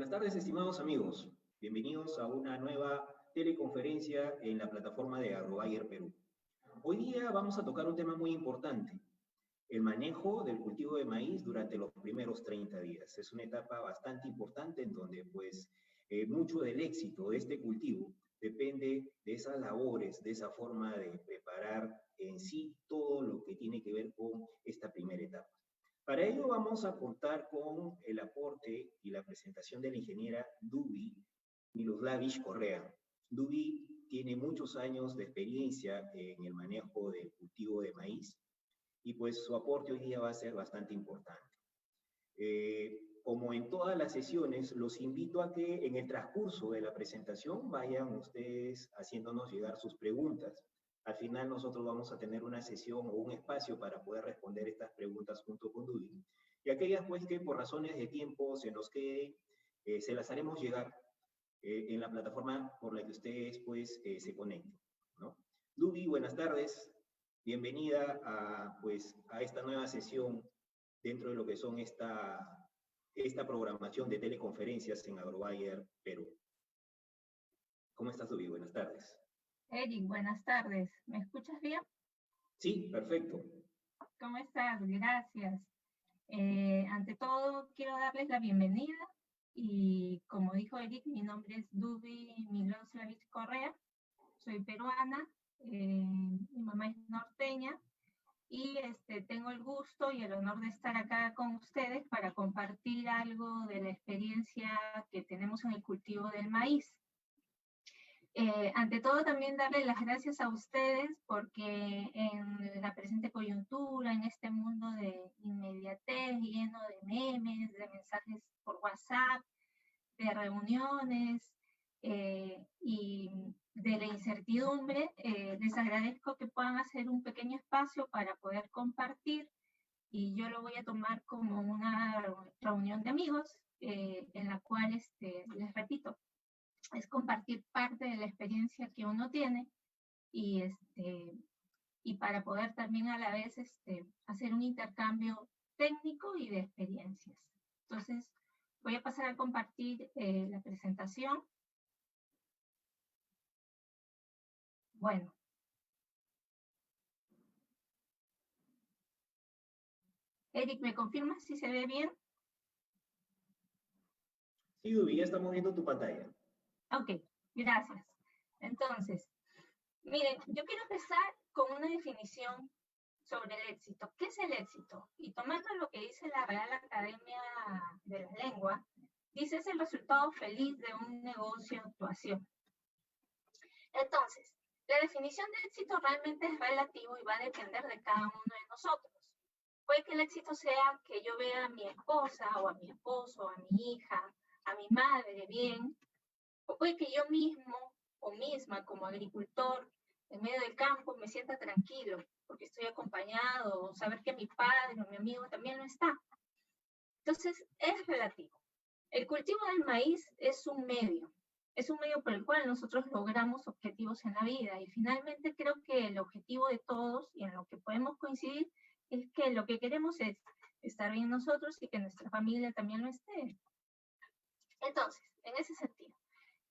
Buenas tardes, estimados amigos. Bienvenidos a una nueva teleconferencia en la plataforma de Agrobayer Perú. Hoy día vamos a tocar un tema muy importante, el manejo del cultivo de maíz durante los primeros 30 días. Es una etapa bastante importante en donde mucho del éxito de este cultivo depende de esas labores, de esa forma de preparar en sí todo lo que tiene que ver con esta primera etapa. Para ello vamos a contar con el aporte y la presentación de la ingeniera Dubi Miloslavich Correa. Dubi tiene muchos años de experiencia en el manejo del cultivo de maíz y pues su aporte hoy día va a ser bastante importante. Como en todas las sesiones, los invito a que en el transcurso de la presentación vayan ustedes haciéndonos llegar sus preguntas. Al final nosotros vamos a tener una sesión o un espacio para poder responder estas preguntas junto con Dubi. Y aquellas pues que por razones de tiempo se nos queden, se las haremos llegar en la plataforma por la que ustedes pues se conecten, ¿no? Dubi, buenas tardes. Bienvenida a esta nueva sesión dentro de lo que son esta programación de teleconferencias en Agrobayer Perú. ¿Cómo estás, Dubi? Buenas tardes. Eric, buenas tardes. ¿Me escuchas bien? Sí, perfecto. ¿Cómo estás? Gracias. Ante todo, quiero darles la bienvenida y como dijo Eric, mi nombre es Dubi Miloslavich Correa, soy peruana, mi mamá es norteña y tengo el gusto y el honor de estar acá con ustedes para compartir algo de la experiencia que tenemos en el cultivo del maíz. Ante todo también darle las gracias a ustedes porque en la presente coyuntura, en este mundo de inmediatez, lleno de memes, de mensajes por WhatsApp, de reuniones y de la incertidumbre, les agradezco que puedan hacer un pequeño espacio para poder compartir y yo lo voy a tomar como una reunión de amigos en la cual, les repito, es compartir parte de la experiencia que uno tiene y, y para poder también a la vez hacer un intercambio técnico y de experiencias. Entonces, voy a pasar a compartir la presentación. Bueno. Eric, ¿me confirmas si se ve bien? Sí, Dubi, ya estamos viendo tu pantalla. Ok, gracias. Entonces, miren, yo quiero empezar con una definición sobre el éxito. ¿Qué es el éxito? Y tomando lo que dice la Real Academia de la Lengua, dice es el resultado feliz de un negocio o actuación. Entonces, la definición de éxito realmente es relativo y va a depender de cada uno de nosotros. Puede que el éxito sea que yo vea a mi esposa o a mi esposo, a mi hija, a mi madre bien, o puede que yo mismo o misma como agricultor en medio del campo me sienta tranquilo porque estoy acompañado, o saber que mi padre o mi amigo también lo está. Entonces, es relativo. El cultivo del maíz es un medio por el cual nosotros logramos objetivos en la vida y finalmente creo que el objetivo de todos y en lo que podemos coincidir es que lo que queremos es estar bien nosotros y que nuestra familia también lo esté. Entonces, en ese sentido,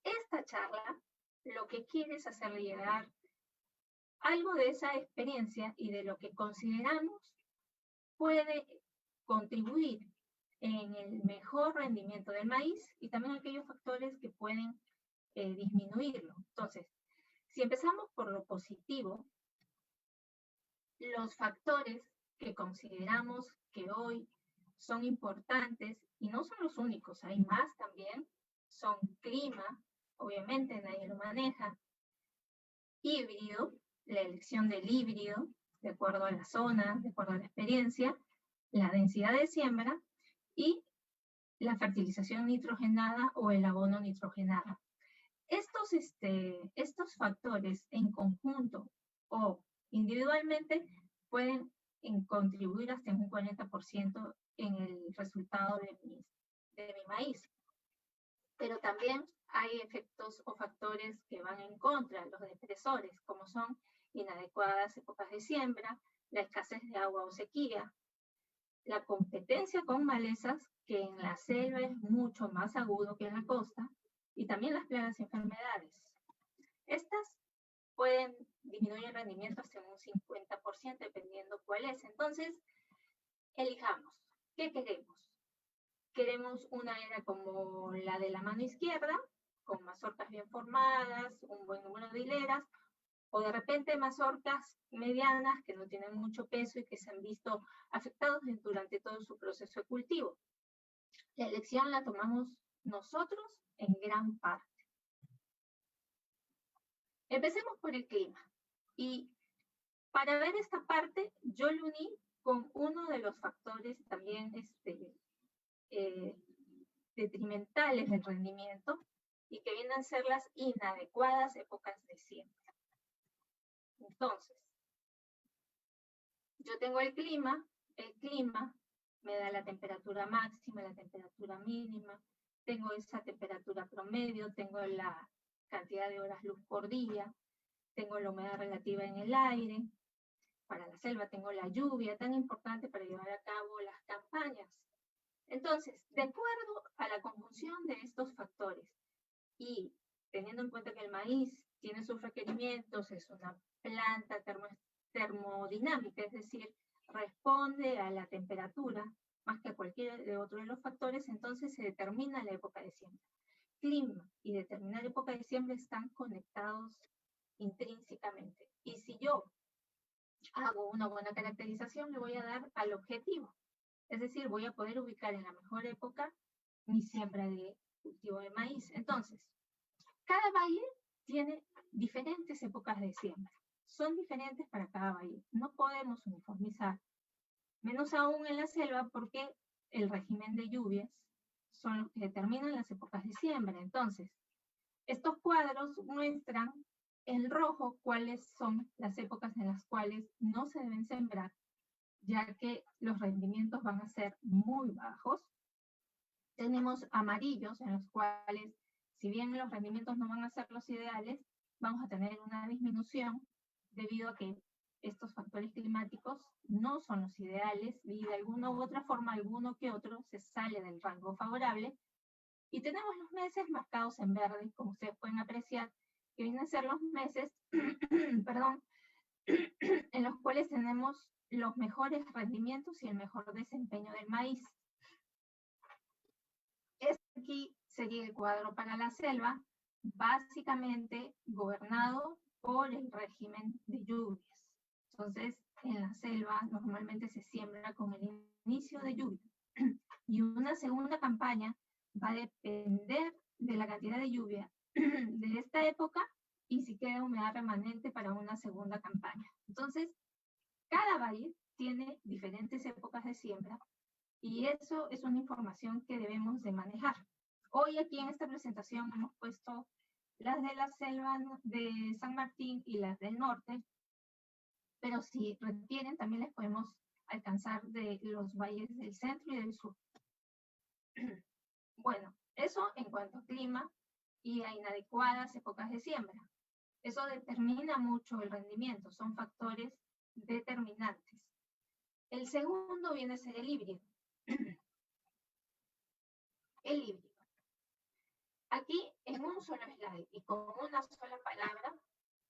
esta charla lo que quiere es hacerle llegar algo de esa experiencia y de lo que consideramos puede contribuir en el mejor rendimiento del maíz y también aquellos factores que pueden disminuirlo. Entonces, si empezamos por lo positivo, los factores que consideramos que hoy son importantes, y no son los únicos, hay más también, son clima, obviamente nadie lo maneja, híbrido, la elección del híbrido, de acuerdo a la zona, de acuerdo a la experiencia, la densidad de siembra y la fertilización nitrogenada o el abono nitrogenado. Estos factores en conjunto o individualmente pueden contribuir hasta un 40% en el resultado de mi maíz. Pero también hay efectos o factores que van en contra, los depresores, como son inadecuadas épocas de siembra, la escasez de agua o sequía, la competencia con malezas, que en la selva es mucho más agudo que en la costa, y también las plagas y enfermedades. Estas pueden disminuir el rendimiento hasta un 50%, dependiendo cuál es. Entonces, elijamos. ¿Qué queremos? Queremos una era como la de la mano izquierda, con mazorcas bien formadas, un buen número de hileras, o de repente mazorcas medianas que no tienen mucho peso y que se han visto afectados durante todo su proceso de cultivo. La elección la tomamos nosotros en gran parte. Empecemos por el clima. Y para ver esta parte, yo lo uní con uno de los factores también detrimentales del rendimiento y que vienen a ser las inadecuadas épocas de siembra. Entonces, yo tengo el clima me da la temperatura máxima, la temperatura mínima, tengo esa temperatura promedio, tengo la cantidad de horas luz por día, tengo la humedad relativa en el aire, para la selva tengo la lluvia, tan importante para llevar a cabo las campañas. Entonces, de acuerdo a la conjunción de estos factores y teniendo en cuenta que el maíz tiene sus requerimientos, es una planta termodinámica, es decir, responde a la temperatura más que a cualquier de otro de los factores, entonces se determina la época de siembra. Clima y determinar época de siembra están conectados intrínsecamente. Y si yo hago una buena caracterización, le voy a dar al objetivo. Es decir, voy a poder ubicar en la mejor época mi siembra de cultivo de maíz. Entonces, cada valle tiene diferentes épocas de siembra. Son diferentes para cada valle. No podemos uniformizar, menos aún en la selva, porque el régimen de lluvias son los que determinan las épocas de siembra. Entonces, estos cuadros muestran en rojo cuáles son las épocas en las cuales no se deben sembrar, ya que los rendimientos van a ser muy bajos. Tenemos amarillos en los cuales, si bien los rendimientos no van a ser los ideales, vamos a tener una disminución debido a que estos factores climáticos no son los ideales y de alguna u otra forma alguno que otro se sale del rango favorable. Y tenemos los meses marcados en verde, como ustedes pueden apreciar, que vienen a ser los meses perdón, en los cuales tenemos los mejores rendimientos y el mejor desempeño del maíz. Este aquí sería el cuadro para la selva, básicamente gobernado por el régimen de lluvias. Entonces, en la selva normalmente se siembra con el inicio de lluvia. Y una segunda campaña va a depender de la cantidad de lluvia de esta época y si queda humedad remanente para una segunda campaña. Entonces, cada valle tiene diferentes épocas de siembra y eso es una información que debemos de manejar. Hoy aquí en esta presentación hemos puesto las de la selva de San Martín y las del norte, pero si requieren también les podemos alcanzar de los valles del centro y del sur. Bueno, eso en cuanto a clima y a inadecuadas épocas de siembra. Eso determina mucho el rendimiento, son factores determinantes. El segundo viene a ser el híbrido. El híbrido. Aquí, en un solo slide y con una sola palabra,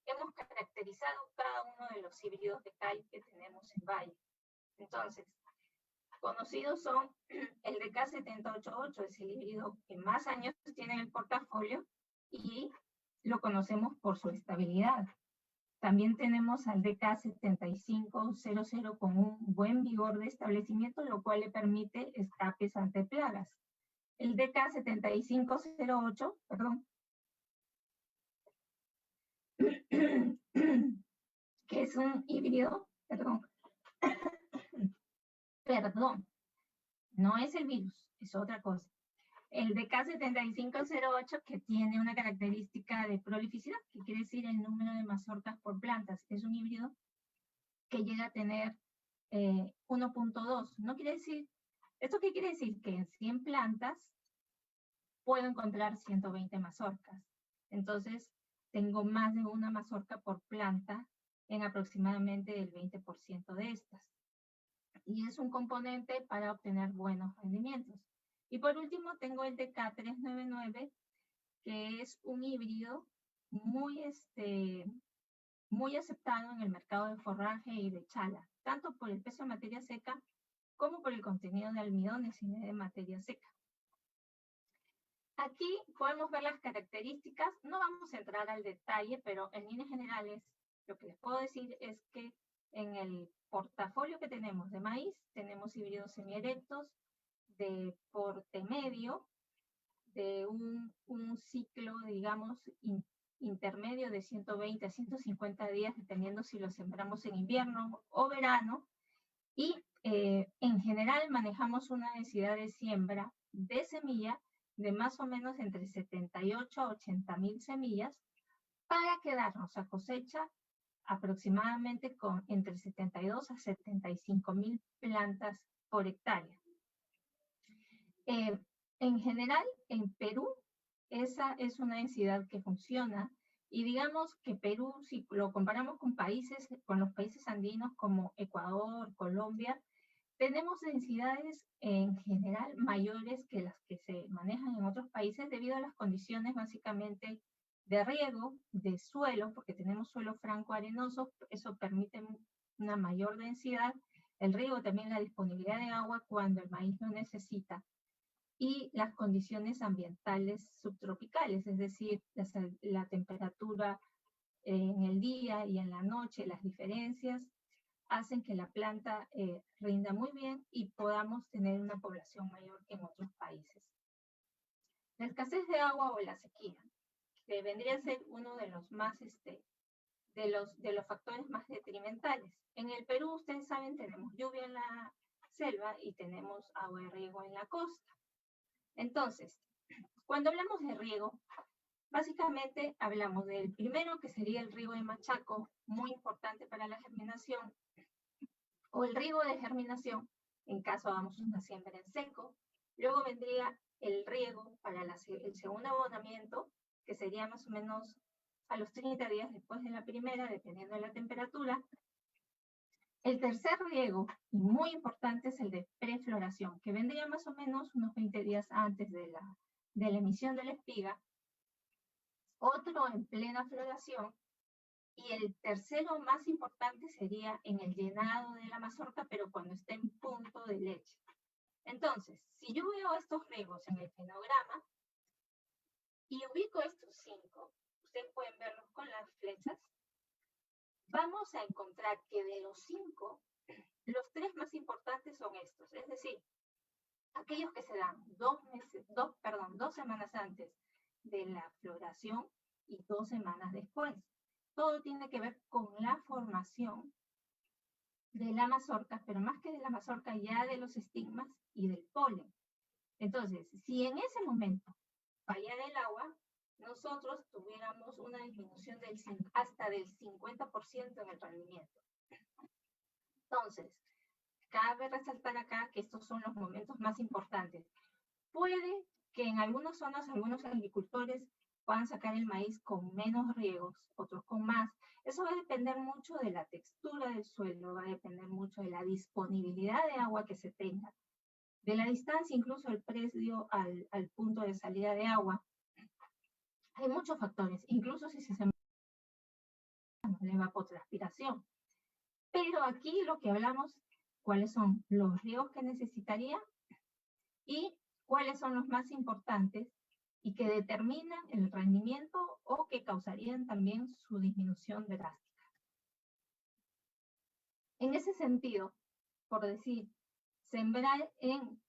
hemos caracterizado cada uno de los híbridos de CAI que tenemos en Valle. Entonces, conocidos son el DK788, es el híbrido que más años tiene en el portafolio y lo conocemos por su estabilidad. También tenemos al DK7500 con un buen vigor de establecimiento, lo cual le permite escapes ante plagas. El DK7508, perdón, que es un híbrido, perdón, no es el virus, es otra cosa. El DK7508 que tiene una característica de prolificidad, que quiere decir el número de mazorcas por plantas. Es un híbrido que llega a tener 1.2. No quiere decir, ¿esto qué quiere decir? Que en 100 plantas puedo encontrar 120 mazorcas. Entonces, tengo más de una mazorca por planta en aproximadamente el 20% de estas. y es un componente para obtener buenos rendimientos. Y por último tengo el DK399, que es un híbrido muy aceptado en el mercado de forraje y de chala, tanto por el peso de materia seca como por el contenido de almidones y de materia seca. Aquí podemos ver las características, no vamos a entrar al detalle, pero en líneas generales lo que les puedo decir es que en el portafolio que tenemos de maíz, tenemos híbridos semierectos de porte medio, de un ciclo, digamos, intermedio de 120 a 150 días, dependiendo si lo sembramos en invierno o verano, y en general manejamos una densidad de siembra de semilla de más o menos entre 78 a 80.000 semillas para quedarnos a cosecha aproximadamente con entre 72 a 75.000 plantas por hectárea. En general, en Perú, esa es una densidad que funciona. Y digamos que Perú, si lo comparamos con los países andinos como Ecuador, Colombia, tenemos densidades en general mayores que las que se manejan en otros países debido a las condiciones básicamente de riego, de suelo, porque tenemos suelo franco arenoso, eso permite una mayor densidad, el riego también la disponibilidad de agua cuando el maíz lo necesita, y las condiciones ambientales subtropicales, es decir, la temperatura en el día y en la noche, las diferencias hacen que la planta rinda muy bien y podamos tener una población mayor que en otros países. La escasez de agua o la sequía, que vendría a ser uno de los más, de los factores más detrimentales. En el Perú, ustedes saben, tenemos lluvia en la selva y tenemos agua de riego en la costa. Entonces, cuando hablamos de riego, básicamente hablamos del primero, que sería el riego de machaco, muy importante para la germinación, o el riego de germinación, en caso hagamos una siembra en seco. Luego vendría el riego para el segundo abonamiento, que sería más o menos a los 30 días después de la primera, dependiendo de la temperatura. El tercer riego, y muy importante, es el de prefloración, que vendría más o menos unos 20 días antes de la emisión de la espiga. Otro en plena floración. Y el tercero más importante sería en el llenado de la mazorca, pero cuando esté en punto de leche. Entonces, si yo veo estos riegos en el fenograma y ubico estos 5, ustedes pueden verlos con las flechas, vamos a encontrar que de los 5, los 3 más importantes son estos, es decir, aquellos que se dan 2 semanas antes de la floración y 2 semanas después. Todo tiene que ver con la formación de la mazorca, pero más que de la mazorca, ya de los estigmas y del polen. Entonces, si en ese momento fallara el agua, nosotros tuviéramos una disminución hasta del 50% en el rendimiento. Entonces, cabe resaltar acá que estos son los momentos más importantes. Puede que en algunas zonas, algunos agricultores puedan sacar el maíz con menos riegos, otros con más. Eso va a depender mucho de la textura del suelo, va a depender mucho de la disponibilidad de agua que se tenga, de la distancia, incluso el precio al punto de salida de agua. Hay muchos factores, incluso si se sembra la evapotranspiración. Pero aquí lo que hablamos, cuáles son los riegos que necesitaría y cuáles son los más importantes y que determinan el rendimiento o que causarían también su disminución drástica. En ese sentido, por decir, sembrar en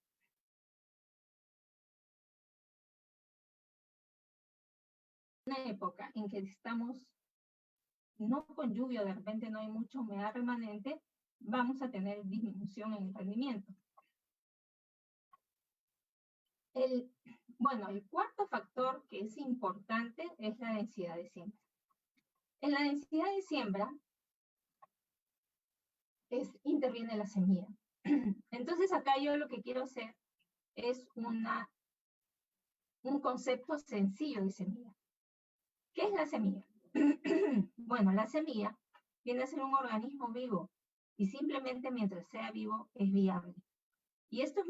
una época en que estamos no con lluvia, de repente no hay mucha humedad remanente, vamos a tener disminución en el rendimiento. El cuarto factor que es importante es la densidad de siembra. En la densidad de siembra interviene la semilla. Entonces acá yo lo que quiero hacer es un concepto sencillo de semilla. ¿Qué es la semilla? Bueno, la semilla viene a ser un organismo vivo y simplemente mientras sea vivo es viable. Y esto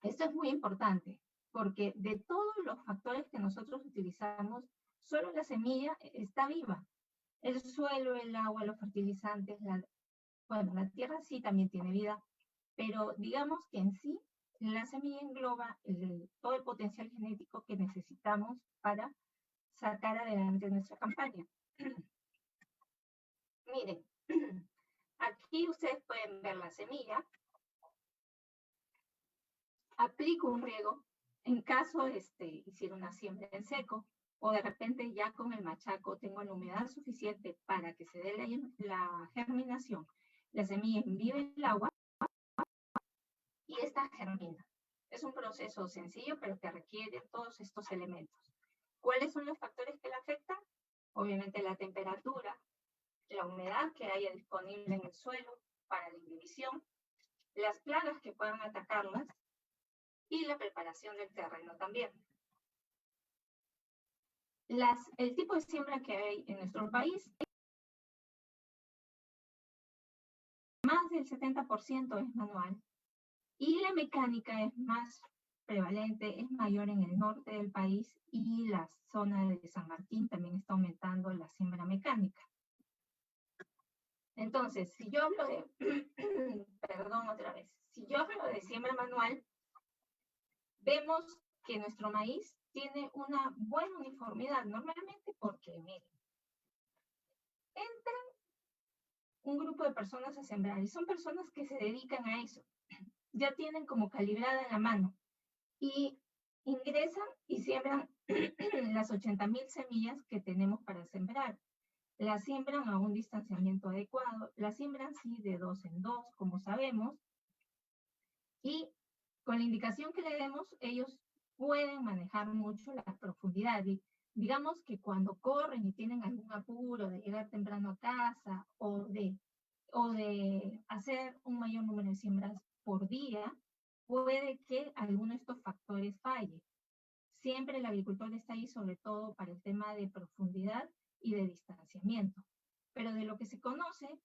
es muy importante, porque de todos los factores que nosotros utilizamos, solo la semilla está viva. El suelo, el agua, los fertilizantes, bueno, la tierra sí también tiene vida, pero digamos que en sí la semilla engloba todo el potencial genético que necesitamos para sacar adelante nuestra campaña. Miren, aquí ustedes pueden ver la semilla. Aplico un riego en caso hiciera una siembra en seco, o de repente ya con el machaco tengo la humedad suficiente para que se dé la germinación. La semilla enviva el agua y esta germina. Es un proceso sencillo, pero que requiere todos estos elementos. ¿Cuáles son los factores que la afectan? Obviamente la temperatura, la humedad que haya disponible en el suelo para la imbibición, las plagas que puedan atacarlas y la preparación del terreno también. El tipo de siembra que hay en nuestro país, más del 70% es manual y la mecánica es más prevalente, es mayor en el norte del país y la zona de San Martín también está aumentando la siembra mecánica. Entonces, si yo hablo de, perdón otra vez, si yo hablo de siembra manual, vemos que nuestro maíz tiene una buena uniformidad, normalmente porque, miren, entran un grupo de personas a sembrar y son personas que se dedican a eso. Ya tienen como calibrada en la mano y ingresan y siembran las 80.000 semillas que tenemos para sembrar. Las siembran a un distanciamiento adecuado, las siembran sí de 2 en 2, como sabemos, y con la indicación que le demos, ellos pueden manejar mucho la profundidad. Y digamos que cuando corren y tienen algún apuro de llegar temprano a casa o de hacer un mayor número de siembras por día, puede que alguno de estos factores falle. Siempre el agricultor está ahí sobre todo para el tema de profundidad y de distanciamiento. Pero de lo que se conoce,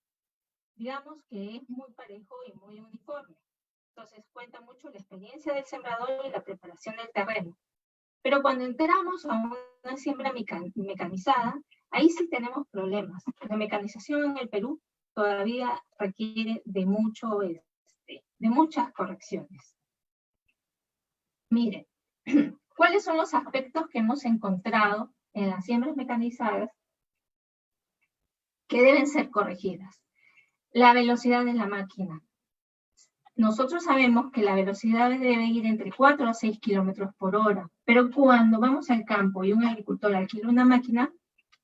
digamos que es muy parejo y muy uniforme. Entonces cuenta mucho la experiencia del sembrador y la preparación del terreno. Pero cuando entramos a una siembra mecanizada, ahí sí tenemos problemas. La mecanización en el Perú todavía requiere de muchas correcciones. Miren, ¿cuáles son los aspectos que hemos encontrado en las siembras mecanizadas que deben ser corregidas? La velocidad de la máquina. Nosotros sabemos que la velocidad debe ir entre 4 a 6 kilómetros por hora, pero cuando vamos al campo y un agricultor alquila una máquina,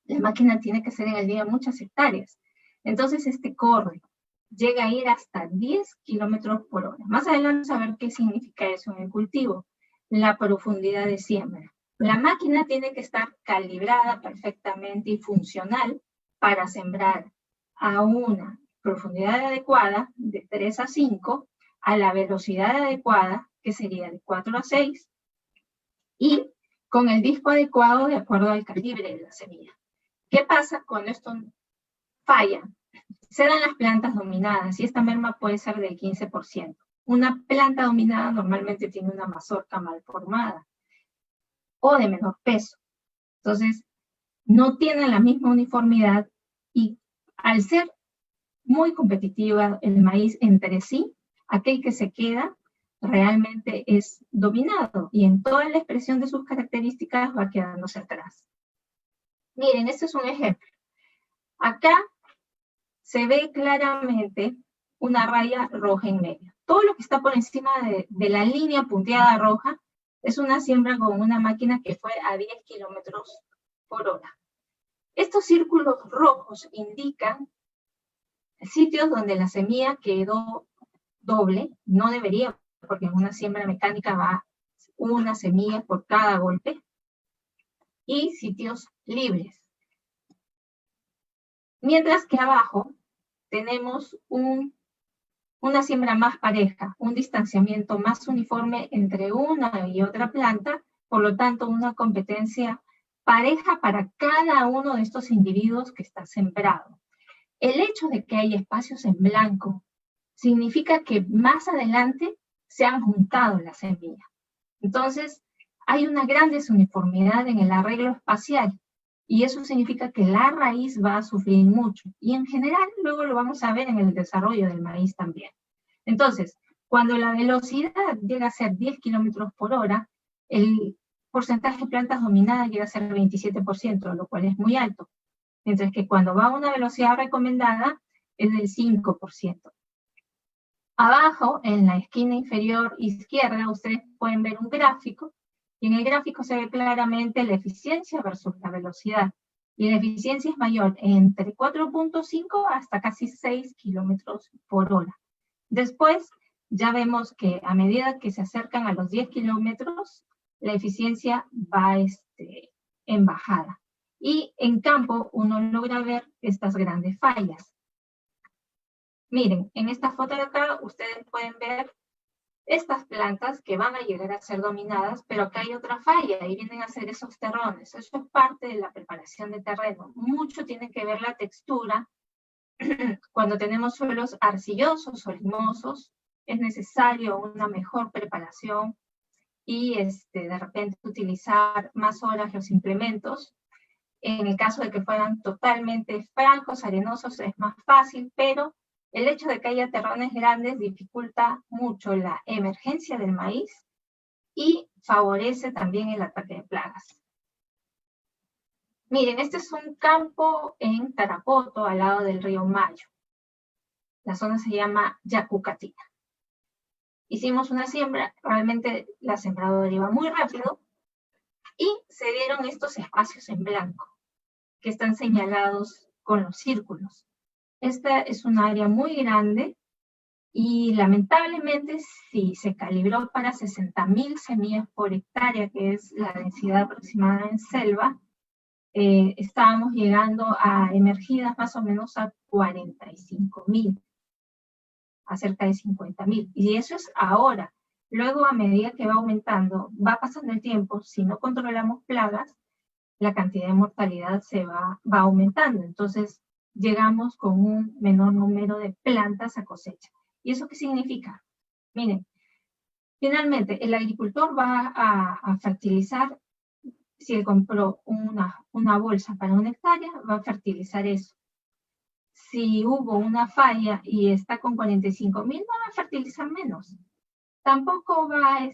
la máquina tiene que ser en el día muchas hectáreas. Entonces corre, llega a ir hasta 10 kilómetros por hora. Más adelante vamos a ver qué significa eso en el cultivo. La profundidad de siembra. La máquina tiene que estar calibrada perfectamente y funcional para sembrar a una profundidad adecuada de 3 a 5, a la velocidad adecuada, que sería de 4 a 6, y con el disco adecuado de acuerdo al calibre de la semilla. ¿Qué pasa cuando esto falla? Se dan las plantas dominadas y esta merma puede ser del 15%. Una planta dominada normalmente tiene una mazorca mal formada o de menor peso. Entonces, no tienen la misma uniformidad y al ser muy competitiva el maíz entre sí, aquel que se queda realmente es dominado y en toda la expresión de sus características va quedándose atrás. Miren, este es un ejemplo. Acá se ve claramente una raya roja en medio. Todo lo que está por encima de la línea punteada roja es una siembra con una máquina que fue a 10 kilómetros por hora. Estos círculos rojos indican sitios donde la semilla quedó doble, no debería, porque en una siembra mecánica va una semilla por cada golpe, y sitios libres. Mientras que abajo tenemos una siembra más pareja, un distanciamiento más uniforme entre una y otra planta, por lo tanto una competencia pareja para cada uno de estos individuos que está sembrado. El hecho de que hay espacios en blanco significa que más adelante se han juntado las semillas. Entonces, hay una gran desuniformidad en el arreglo espacial, y eso significa que la raíz va a sufrir mucho. Y en general, luego lo vamos a ver en el desarrollo del maíz también. Entonces, cuando la velocidad llega a ser 10 kilómetros por hora, el porcentaje de plantas dominadas llega a ser 27%, lo cual es muy alto. Mientras que cuando va a una velocidad recomendada, es del 5%. Abajo, en la esquina inferior izquierda, ustedes pueden ver un gráfico, y en el gráfico se ve claramente la eficiencia versus la velocidad. Y la eficiencia es mayor entre 4.5 hasta casi 6 kilómetros por hora. Después, ya vemos que a medida que se acercan a los 10 kilómetros, la eficiencia va en bajada. Y en campo uno logra ver estas grandes fallas. Miren, en esta foto de acá ustedes pueden ver estas plantas que van a llegar a ser dominadas, pero acá hay otra falla y vienen a ser esos terrones. Eso es parte de la preparación de terreno. Mucho tiene que ver la textura. Cuando tenemos suelos arcillosos o limosos, es necesario una mejor preparación y de repente utilizar más horas los implementos. En el caso de que fueran totalmente francos, arenosos, es más fácil, pero el hecho de que haya terrones grandes dificulta mucho la emergencia del maíz y favorece también el ataque de plagas. Miren, este es un campo en Tarapoto, al lado del río Mayo. La zona se llama Yacucatina. Hicimos una siembra, realmente la sembradora iba muy rápido, y se dieron estos espacios en blanco, que están señalados con los círculos. Esta es un área muy grande, y lamentablemente si se calibró para 60.000 semillas por hectárea, que es la densidad aproximada en selva, estábamos llegando a emergidas más o menos a 45.000, a cerca de 50.000. Y eso es ahora. Luego, a medida que va aumentando, va pasando el tiempo, si no controlamos plagas, la cantidad de mortalidad va aumentando. Entonces, llegamos con un menor número de plantas a cosecha. ¿Y eso qué significa? Miren, finalmente el agricultor va a fertilizar, si él compró una bolsa para 1 hectárea, va a fertilizar eso. Si hubo una falla y está con 45.000, va a fertilizar menos. Tampoco va a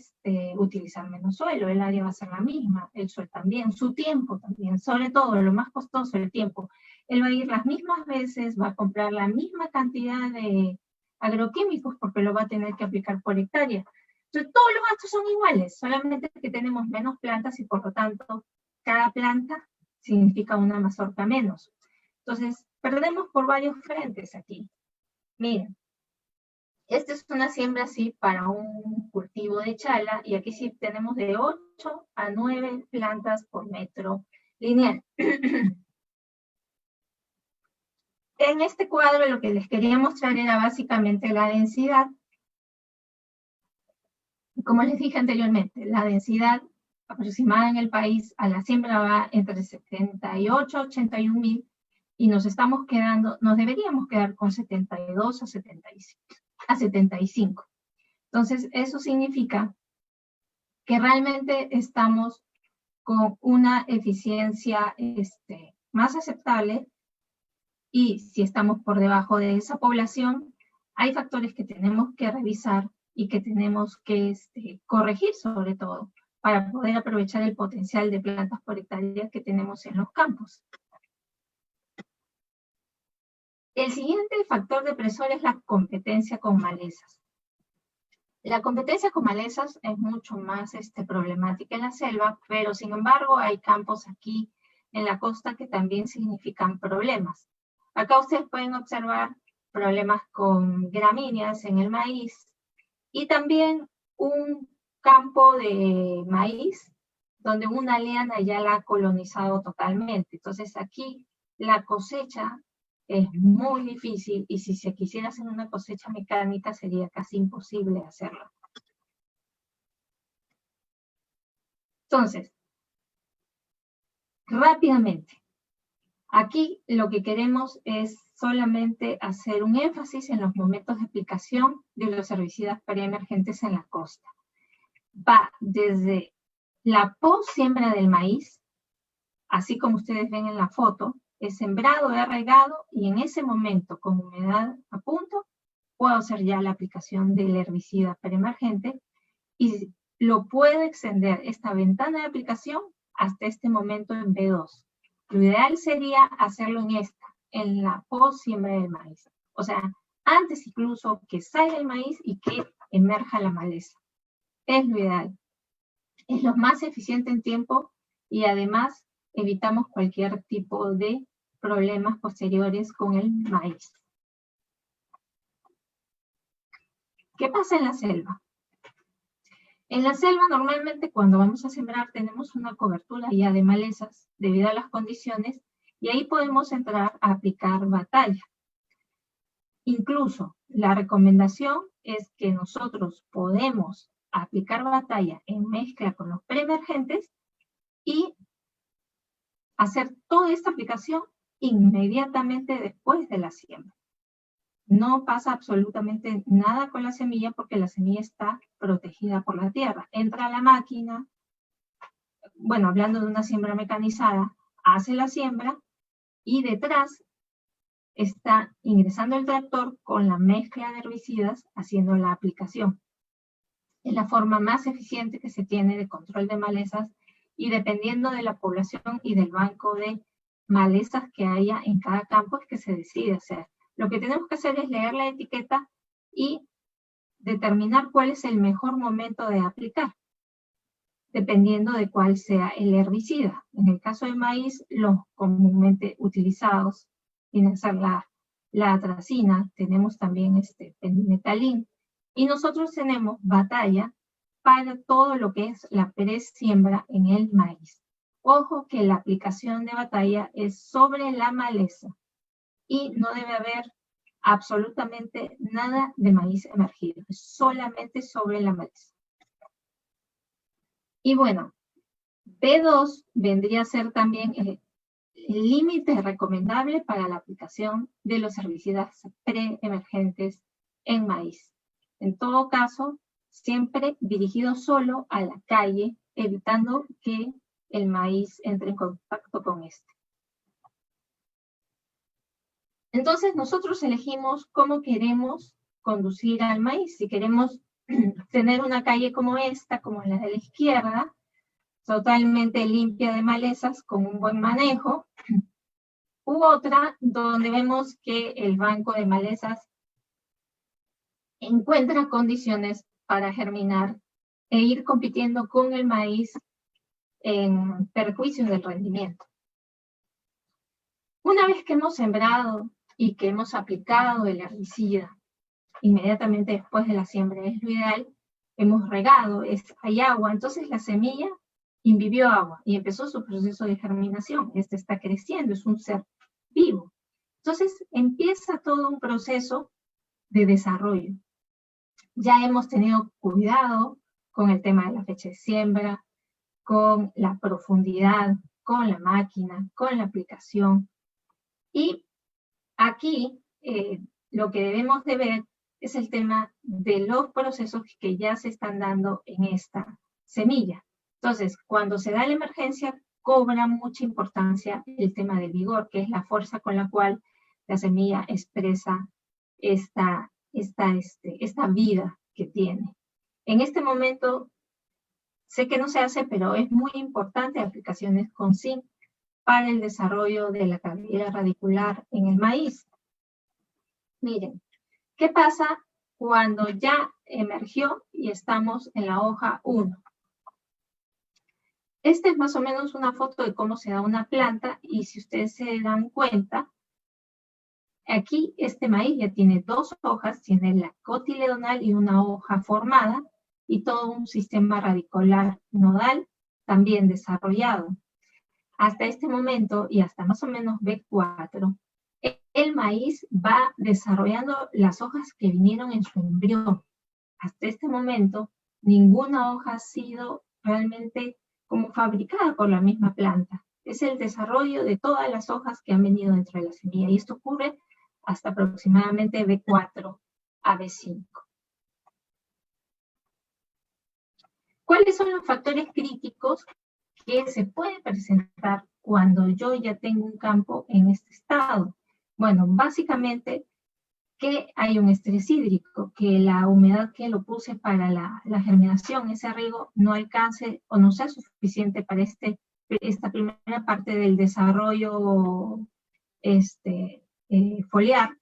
utilizar menos suelo, el área va a ser la misma, el suelo también, su tiempo también, sobre todo lo más costoso, el tiempo. Él va a ir las mismas veces, va a comprar la misma cantidad de agroquímicos porque lo va a tener que aplicar por hectárea. Entonces todos los gastos son iguales, solamente que tenemos menos plantas y por lo tanto cada planta significa una mazorca menos. Entonces perdemos por varios frentes aquí. Miren. Esta es una siembra así para un cultivo de chala, y aquí sí tenemos de 8 a 9 plantas por metro lineal. En este cuadro lo que les quería mostrar era básicamente la densidad. Como les dije anteriormente, la densidad aproximada en el país a la siembra va entre 78 a 81.000, y nos deberíamos quedar con 72 a 75. Entonces, eso significa que realmente estamos con una eficiencia más aceptable, y si estamos por debajo de esa población, hay factores que tenemos que revisar y que tenemos que corregir sobre todo, para poder aprovechar el potencial de plantas por hectárea que tenemos en los campos. El siguiente factor depresor es la competencia con malezas. La competencia con malezas es mucho más problemática en la selva, pero sin embargo hay campos aquí en la costa que también significan problemas. Acá ustedes pueden observar problemas con gramíneas en el maíz, y también un campo de maíz donde una liana ya la ha colonizado totalmente. Entonces aquí la cosecha es muy difícil, y si se quisiera hacer una cosecha mecánica sería casi imposible hacerlo. Entonces, rápidamente, Aquí lo que queremos es solamente hacer un énfasis en los momentos de aplicación de los herbicidas preemergentes en la costa. Va desde la post-siembra del maíz, así como ustedes ven en la foto, es sembrado, es regado, y en ese momento, con humedad a punto, puedo hacer ya la aplicación del herbicida preemergente, y lo puedo extender esta ventana de aplicación hasta este momento en B2. Lo ideal sería hacerlo en la post-siembra del maíz. O sea, antes incluso que salga el maíz y que emerja la maleza. Es lo ideal. Es lo más eficiente en tiempo y además evitamos cualquier tipo de problemas posteriores con el maíz. ¿Qué pasa en la selva? En la selva normalmente cuando vamos a sembrar tenemos una cobertura ya de malezas debido a las condiciones y ahí podemos entrar a aplicar batalla. Incluso la recomendación es que nosotros podemos aplicar batalla en mezcla con los preemergentes y hacer toda esta aplicación inmediatamente después de la siembra. No pasa absolutamente nada con la semilla porque la semilla está protegida por la tierra. Entra a la máquina, bueno, hablando de una siembra mecanizada, hace la siembra y detrás está ingresando el tractor con la mezcla de herbicidas haciendo la aplicación. Es la forma más eficiente que se tiene de control de malezas y dependiendo de la población y del banco de malezas que haya en cada campo es que se decide hacer. Lo que tenemos que hacer es leer la etiqueta y determinar cuál es el mejor momento de aplicar, dependiendo de cuál sea el herbicida. En el caso de maíz, los comúnmente utilizados tienen que ser la atracina, tenemos también pendimetalin, y nosotros tenemos batalla para todo lo que es la presiembra en el maíz. Ojo que la aplicación de batalla es sobre la maleza y no debe haber absolutamente nada de maíz emergido, es solamente sobre la maleza. Y bueno, B2 vendría a ser también el límite recomendable para la aplicación de los herbicidas preemergentes en maíz. En todo caso, siempre dirigido solo a la calle, evitando que el maíz entre en contacto con este. Entonces nosotros elegimos cómo queremos conducir al maíz. Si queremos tener una calle como esta, como la de la izquierda, totalmente limpia de malezas, con un buen manejo, u otra donde vemos que el banco de malezas encuentra condiciones para germinar e ir compitiendo con el maíz en perjuicio del rendimiento. Una vez que hemos sembrado y que hemos aplicado el herbicida, inmediatamente después de la siembra es lo ideal, hemos regado, hay agua, entonces la semilla imbibió agua y empezó su proceso de germinación. Este está creciendo, es un ser vivo. Entonces empieza todo un proceso de desarrollo. Ya hemos tenido cuidado con el tema de la fecha de siembra, con la profundidad, con la máquina, con la aplicación. Y aquí lo que debemos de ver es el tema de los procesos que ya se están dando en esta semilla. Entonces, cuando se da la emergencia, cobra mucha importancia el tema del vigor, que es la fuerza con la cual la semilla expresa esta vida que tiene. En este momento, sé que no se hace, pero es muy importante aplicaciones con zinc para el desarrollo de la cabellera radicular en el maíz. Miren, ¿qué pasa cuando ya emergió y estamos en la hoja 1? Esta es más o menos una foto de cómo se da una planta y si ustedes se dan cuenta, aquí este maíz ya tiene 2 hojas, tiene la cotiledonal y una hoja formada y todo un sistema radicular nodal también desarrollado. Hasta este momento y hasta más o menos B4, el maíz va desarrollando las hojas que vinieron en su embrión. Hasta este momento, ninguna hoja ha sido realmente como fabricada por la misma planta. es el desarrollo de todas las hojas que han venido dentro de la semilla, y esto ocurre hasta aproximadamente B4 a B5. ¿Cuáles son los factores críticos que se pueden presentar cuando yo ya tengo un campo en este estado? Bueno, básicamente que hay un estrés hídrico, que la humedad que lo puse para la germinación, ese riego, no alcance o no sea suficiente para esta primera parte del desarrollo foliar,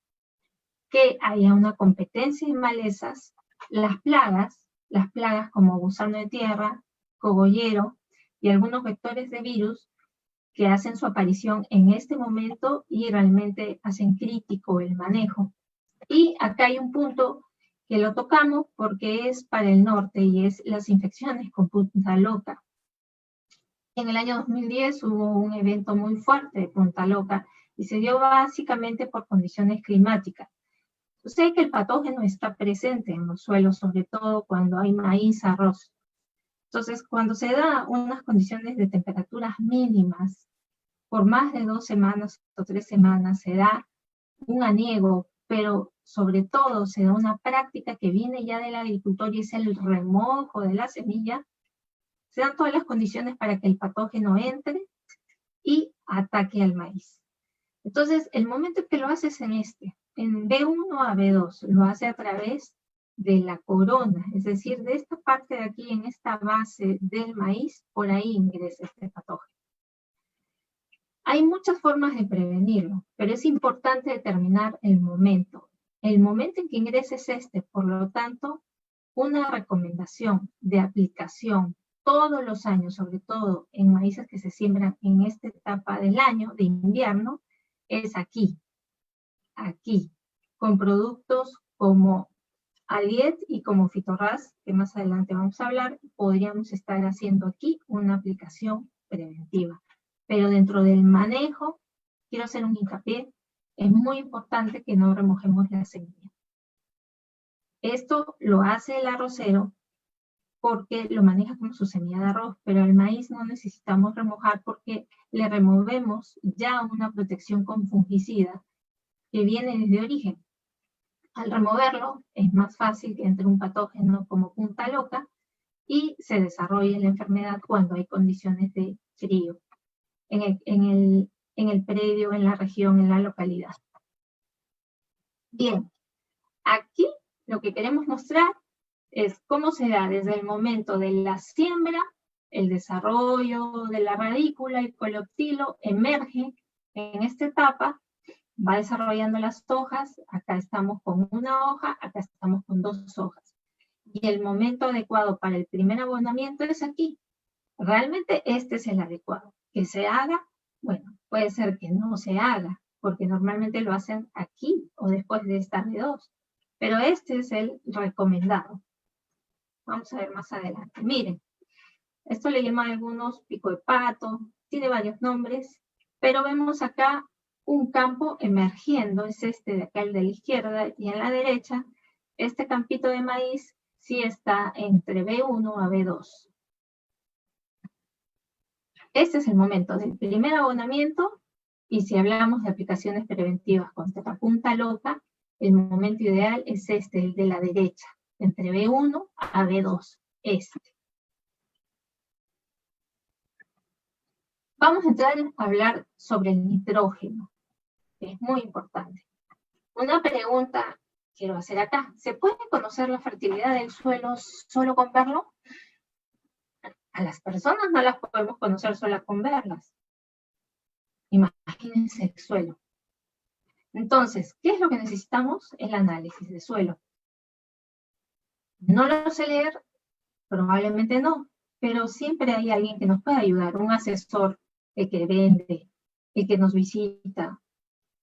que haya una competencia en malezas, las plagas como gusano de tierra, cogollero y algunos vectores de virus que hacen su aparición en este momento y realmente hacen crítico el manejo. Y acá hay un punto que lo tocamos porque es para el norte y es las infecciones con punta loca. En el año 2010 hubo un evento muy fuerte de punta loca y se dio básicamente por condiciones climáticas. Yo sé que el patógeno está presente en los suelos, sobre todo cuando hay maíz, arroz. Entonces, cuando se da unas condiciones de temperaturas mínimas, por más de 2 semanas o 3 semanas, se da un aniego, pero sobre todo se da una práctica que viene ya del agricultor y es el remojo de la semilla. Se dan todas las condiciones para que el patógeno entre y ataque al maíz. Entonces, el momento que lo hace es en B1 a B2, lo hace a través de la corona, es decir, de esta parte de aquí, en esta base del maíz, por ahí ingresa este patógeno. Hay muchas formas de prevenirlo, pero es importante determinar el momento. El momento en que ingreses por lo tanto, una recomendación de aplicación todos los años, sobre todo en maíces que se siembran en esta etapa del año, de invierno, es aquí, con productos como Aliet y como Fitorras, que más adelante vamos a hablar, podríamos estar haciendo aquí una aplicación preventiva. Pero dentro del manejo, quiero hacer un hincapié, es muy importante que no remojemos la semilla. Esto lo hace el arrocero porque lo maneja como su semilla de arroz, pero el maíz no necesitamos remojar porque le removemos ya una protección con fungicida que viene desde origen. Al removerlo, es más fácil que entre un patógeno como punta loca y se desarrolle la enfermedad cuando hay condiciones de frío en el predio, en la región, en la localidad. Bien, aquí lo que queremos mostrar es cómo se da desde el momento de la siembra, el desarrollo de la radícula, el coleoptilo emerge en esta etapa, va desarrollando las hojas, acá estamos con una hoja, acá estamos con 2 hojas. Y el momento adecuado para el primer abonamiento es aquí. Realmente este es el adecuado. Que se haga, bueno, puede ser que no se haga, porque normalmente lo hacen aquí o después de esta B2. Pero este es el recomendado. Vamos a ver más adelante. Miren, esto le llaman algunos pico de pato, tiene varios nombres, pero vemos acá un campo emergiendo, es este de acá, el de la izquierda, y en la derecha, este campito de maíz sí está entre B1 a B2. Este es el momento del primer abonamiento, y si hablamos de aplicaciones preventivas contra la punta loca, el momento ideal es el de la derecha, entre B1 a B2, Vamos a entrar a hablar sobre el nitrógeno, que es muy importante. Una pregunta quiero hacer acá. ¿Se puede conocer la fertilidad del suelo solo con verlo? A las personas no las podemos conocer solo con verlas. Imagínense el suelo. Entonces, ¿qué es lo que necesitamos? El análisis de suelo. No lo sé leer, probablemente no, pero siempre hay alguien que nos puede ayudar, un asesor, el que vende, el que nos visita,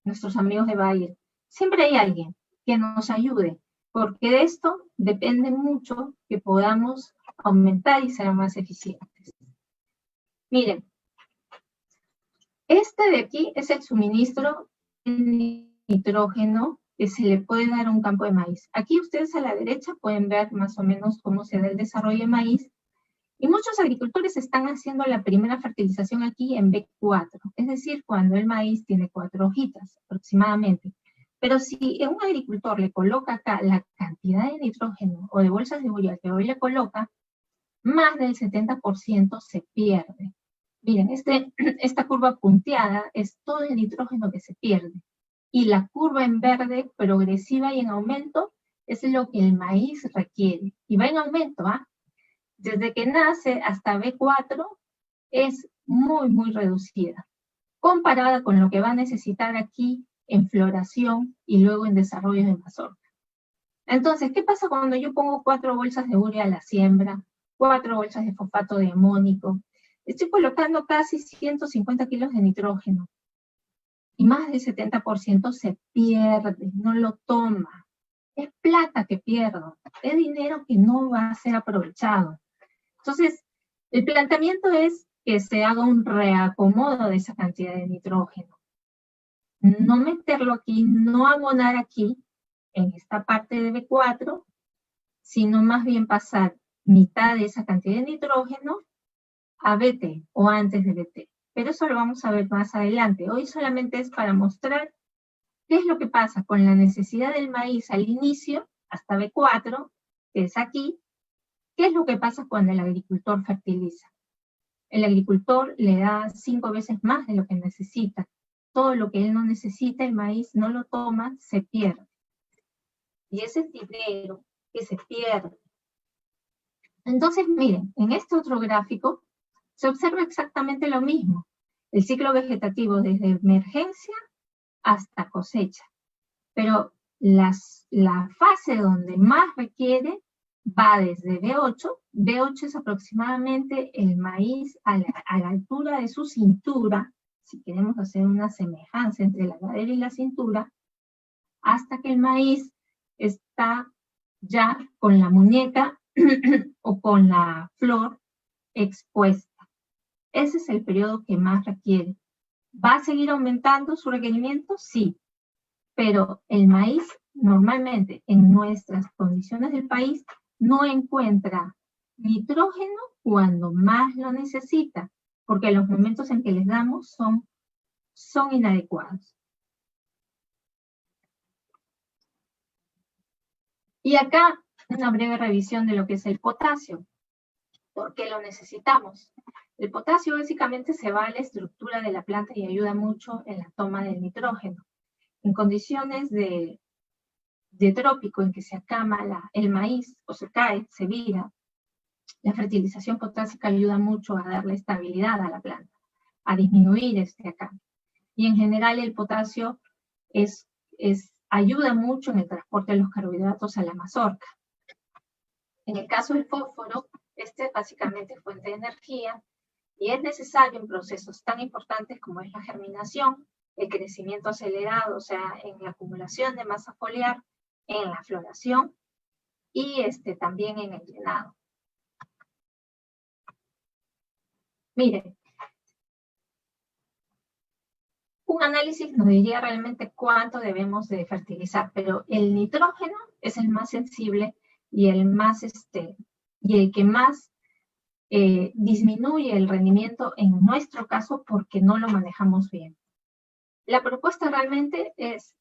nuestros amigos de Bayer. Siempre hay alguien que nos ayude, porque de esto depende mucho que podamos aumentar y ser más eficientes. Miren, este de aquí es el suministro de nitrógeno que se le puede dar a un campo de maíz. Aquí ustedes a la derecha pueden ver más o menos cómo se da el desarrollo de maíz, Y muchos agricultores están haciendo la primera fertilización aquí en B4, es decir, cuando el maíz tiene 4 hojitas aproximadamente. Pero si un agricultor le coloca acá la cantidad de nitrógeno o de bolsas de urea que hoy le coloca, más del 70% se pierde. Miren, esta curva punteada es todo el nitrógeno que se pierde. Y la curva en verde, progresiva y en aumento, es lo que el maíz requiere. Y va en aumento, ¿ah? Desde que nace hasta B4 es muy reducida, comparada con lo que va a necesitar aquí en floración y luego en desarrollo de mazorca. Entonces, ¿qué pasa cuando yo pongo 4 bolsas de urea a la siembra, 4 bolsas de fosfato de amónico? Estoy colocando casi 150 kilos de nitrógeno y más del 70% se pierde, no lo toma. Es plata que pierdo, es dinero que no va a ser aprovechado. Entonces, el planteamiento es que se haga un reacomodo de esa cantidad de nitrógeno. No meterlo aquí, no abonar aquí, en esta parte de B4, sino más bien pasar mitad de esa cantidad de nitrógeno a BT o antes de BT. Pero eso lo vamos a ver más adelante. Hoy solamente es para mostrar qué es lo que pasa con la necesidad del maíz al inicio, hasta B4, que es aquí. ¿Qué es lo que pasa cuando el agricultor fertiliza? El agricultor le da 5 veces más de lo que necesita. Todo lo que él no necesita, el maíz no lo toma, se pierde. Y ese es dinero que se pierde. Entonces, miren, en este otro gráfico se observa exactamente lo mismo. El ciclo vegetativo desde emergencia hasta cosecha. Pero la fase donde más requiere va desde B8. B8 es aproximadamente el maíz a la altura de su cintura, si queremos hacer una semejanza entre la cadera y la cintura, hasta que el maíz está ya con la muñeca o con la flor expuesta. Ese es el periodo que más requiere. ¿Va a seguir aumentando su requerimiento? Sí. Pero el maíz normalmente en nuestras condiciones del país no encuentra nitrógeno cuando más lo necesita, porque los momentos en que les damos son inadecuados. Y acá una breve revisión de lo que es el potasio. ¿Por qué lo necesitamos? El potasio básicamente se va a la estructura de la planta y ayuda mucho en la toma del nitrógeno. En condiciones de trópico en que se acama el maíz o se cae, se vira, la fertilización potásica ayuda mucho a darle estabilidad a la planta, a disminuir acá. Y en general el potasio ayuda mucho en el transporte de los carbohidratos a la mazorca. En el caso del fósforo, es básicamente fuente de energía y es necesario en procesos tan importantes como es la germinación, el crecimiento acelerado, o sea, en la acumulación de masa foliar, en la floración y también en el llenado. Miren, un análisis nos diría realmente cuánto debemos de fertilizar, pero el nitrógeno es el más sensible y el más y el que más disminuye el rendimiento en nuestro caso porque no lo manejamos bien. La propuesta realmente es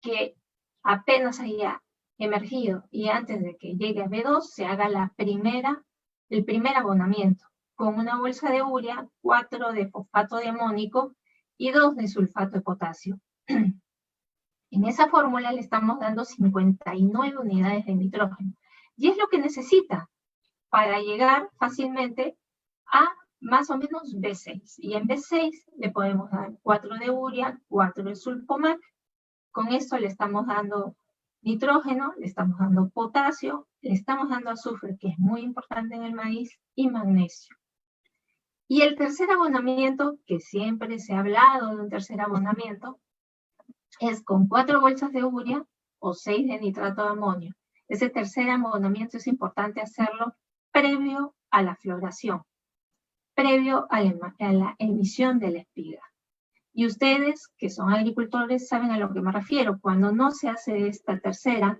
que apenas haya emergido y antes de que llegue a B2 se haga el primer abonamiento con una bolsa de urea, 4 de fosfato de amónico y 2 de sulfato de potasio. En esa fórmula le estamos dando 59 unidades de nitrógeno y es lo que necesita para llegar fácilmente a más o menos B6. Y en B6 le podemos dar 4 de urea, 4 de sulfomac. Con esto le estamos dando nitrógeno, le estamos dando potasio, le estamos dando azufre, que es muy importante en el maíz, y magnesio. Y el tercer abonamiento, que siempre se ha hablado de un tercer abonamiento, es con 4 bolsas de urea o 6 de nitrato de amonio. Ese tercer abonamiento es importante hacerlo previo a la floración, previo a la emisión de la espiga. Y ustedes, que son agricultores, saben a lo que me refiero. Cuando no se hace esta tercera,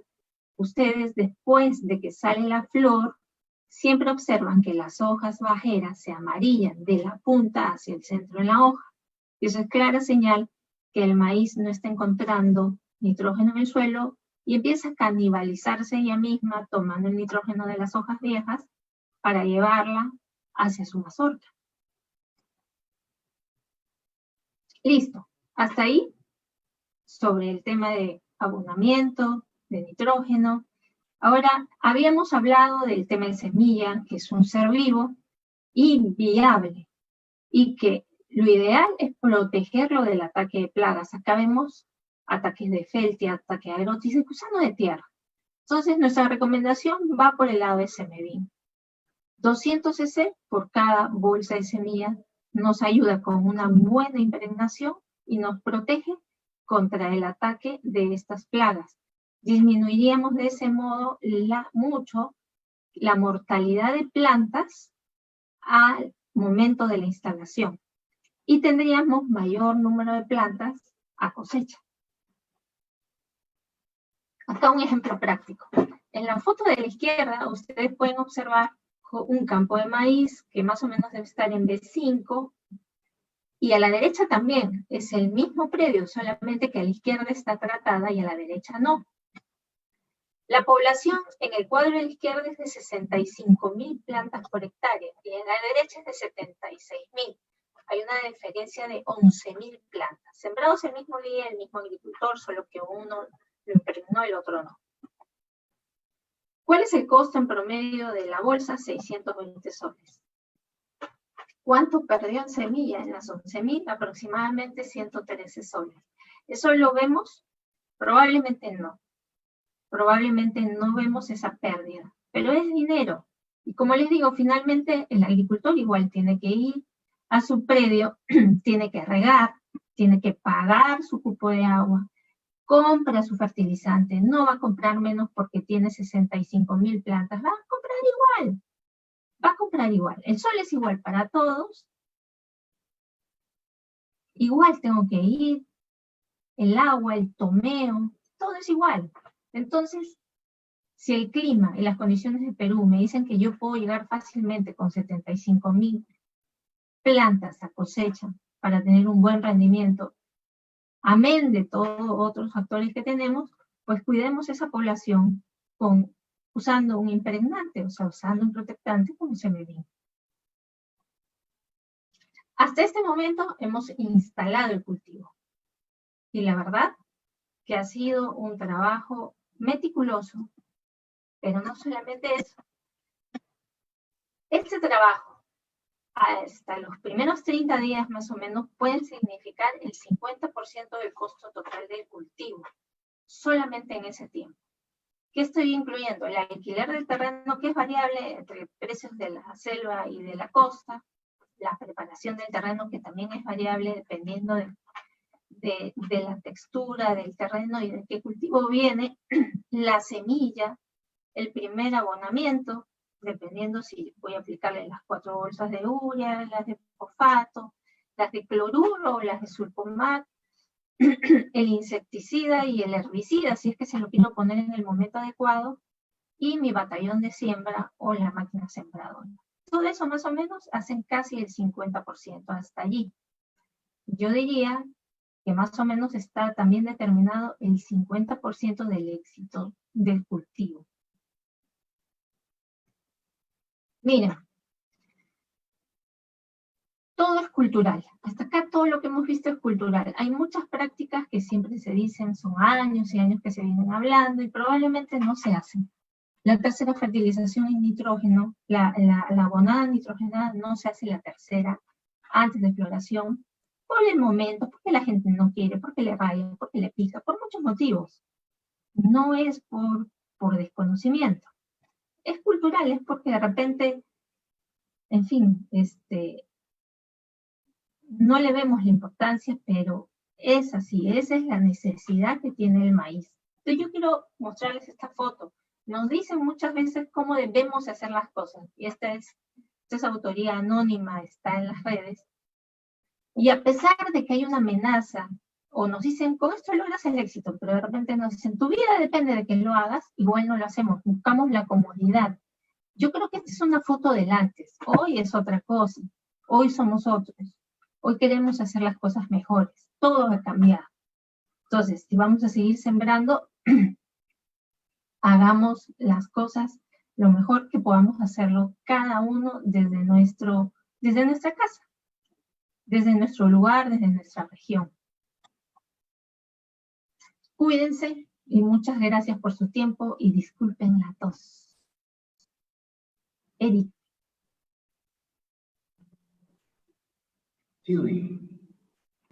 ustedes después de que sale la flor, siempre observan que las hojas bajeras se amarillan de la punta hacia el centro de la hoja. Y eso es clara señal que el maíz no está encontrando nitrógeno en el suelo y empieza a canibalizarse ella misma tomando el nitrógeno de las hojas viejas para llevarla hacia su mazorca. Listo. Hasta ahí sobre el tema de abonamiento, de nitrógeno. Ahora, habíamos hablado del tema de semilla, que es un ser vivo y viable, y que lo ideal es protegerlo del ataque de plagas. Acá vemos ataques de feltia, ataque de agrotis, de gusano de tierra. Entonces, nuestra recomendación va por el lado de semevin. 200 cc por cada bolsa de semilla nos ayuda con una buena impregnación y nos protege contra el ataque de estas plagas. Disminuiríamos de ese modo mucho la mortalidad de plantas al momento de la instalación y tendríamos mayor número de plantas a cosecha. Acá un ejemplo práctico. En la foto de la izquierda ustedes pueden observar un campo de maíz que más o menos debe estar en B5 y a la derecha también es el mismo predio, solamente que a la izquierda está tratada y a la derecha no. La población en el cuadro de la izquierda es de 65.000 plantas por hectárea y en la derecha es de 76.000. Hay una diferencia de 11.000 plantas. Sembrados el mismo día, el mismo agricultor, solo que uno lo impregnó, el otro no. ¿Cuál es el costo en promedio de la bolsa? 620 soles. ¿Cuánto perdió en semilla? En las 11.000, aproximadamente 113 soles. ¿Eso lo vemos? Probablemente no. Probablemente no vemos esa pérdida, pero es dinero. Y como les digo, finalmente el agricultor igual tiene que ir a su predio, tiene que regar, tiene que pagar su cupo de agua, compra su fertilizante, no va a comprar menos porque tiene 65.000 plantas, va a comprar igual. Va a comprar igual. El sol es igual para todos. Igual tengo que ir. El agua, el tomeo, todo es igual. Entonces, si el clima y las condiciones de Perú me dicen que yo puedo llegar fácilmente con 75.000 plantas a cosecha para tener un buen rendimiento, amén de todos otros factores que tenemos, pues cuidemos esa población usando un impregnante, o sea, usando un protectante como semevin. Hasta este momento hemos instalado el cultivo. Y la verdad que ha sido un trabajo meticuloso, pero no solamente eso. Este trabajo, hasta los primeros 30 días más o menos, puede significar el 50% del costo total del cultivo, solamente en ese tiempo. ¿Qué estoy incluyendo? El alquiler del terreno, que es variable entre precios de la selva y de la costa, la preparación del terreno, que también es variable dependiendo de la textura del terreno y de qué cultivo viene, la semilla, el primer abonamiento, dependiendo si voy a aplicarle las 4 bolsas de urea, las de fosfato, las de cloruro o las de sulfomato, el insecticida y el herbicida, si es que se lo quiero poner en el momento adecuado, y mi batallón de siembra o la máquina sembradora. Todo eso más o menos hacen casi el 50% hasta allí. Yo diría que más o menos está también determinado el 50% del éxito del cultivo. Miren, todo es cultural. Hasta acá todo lo que hemos visto es cultural. Hay muchas prácticas que siempre se dicen, son años y años que se vienen hablando y probablemente no se hacen. La tercera fertilización en nitrógeno, la abonada nitrogenada no se hace la tercera antes de floración, por el momento, porque la gente no quiere, porque le raya, porque le pica, por muchos motivos. No es por desconocimiento. Es cultural, es porque de repente, en fin, no le vemos la importancia, pero es así, esa es la necesidad que tiene el maíz. Entonces yo quiero mostrarles esta foto. Nos dicen muchas veces cómo debemos hacer las cosas, y esta es autoría anónima, está en las redes. Y a pesar de que hay una amenaza, o nos dicen, con esto logras el éxito, pero de repente nos dicen, tu vida depende de que lo hagas, igual no lo hacemos, buscamos la comodidad. Yo creo que esta es una foto del antes. Hoy es otra cosa. Hoy somos otros. Hoy queremos hacer las cosas mejores. Todo ha cambiado. Entonces, si vamos a seguir sembrando, hagamos las cosas lo mejor que podamos hacerlo cada uno desde nuestra casa, desde nuestro lugar, desde nuestra región. Cuídense y muchas gracias por su tiempo y disculpen la tos. Eric. Silvi,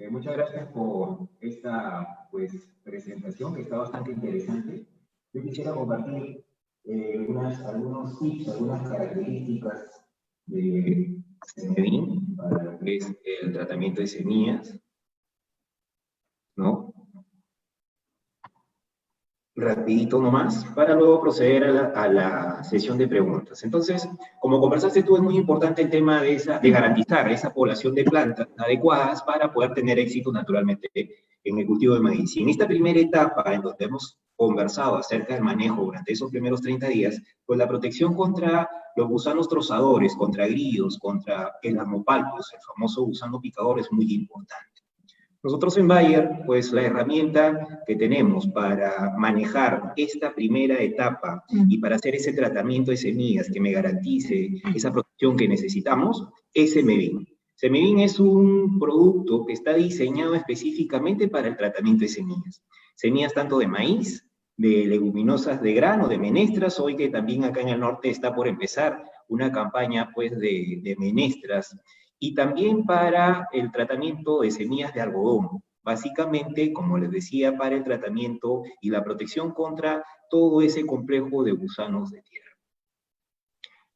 muchas gracias por esta presentación que está bastante interesante. Yo quisiera compartir algunos tips, algunas características de Semevin para lo que es el tratamiento de semillas, ¿no? Rapidito nomás, para luego proceder a la sesión de preguntas. Entonces, como conversaste tú, es muy importante el tema de garantizar esa población de plantas adecuadas para poder tener éxito naturalmente en el cultivo de maíz. Y en esta primera etapa, en donde hemos conversado acerca del manejo durante esos primeros 30 días, pues la protección contra los gusanos trozadores, contra grillos, contra el amopalpus, el famoso gusano picador, es muy importante. Nosotros en Bayer, pues la herramienta que tenemos para manejar esta primera etapa y para hacer ese tratamiento de semillas que me garantice esa protección que necesitamos, es Semevin. Semevin es un producto que está diseñado específicamente para el tratamiento de semillas. Semillas tanto de maíz, de leguminosas de grano, de menestras, hoy que también acá en el norte está por empezar una campaña pues de menestras, y también para el tratamiento de semillas de algodón, básicamente, como les decía, para el tratamiento y la protección contra todo ese complejo de gusanos de tierra.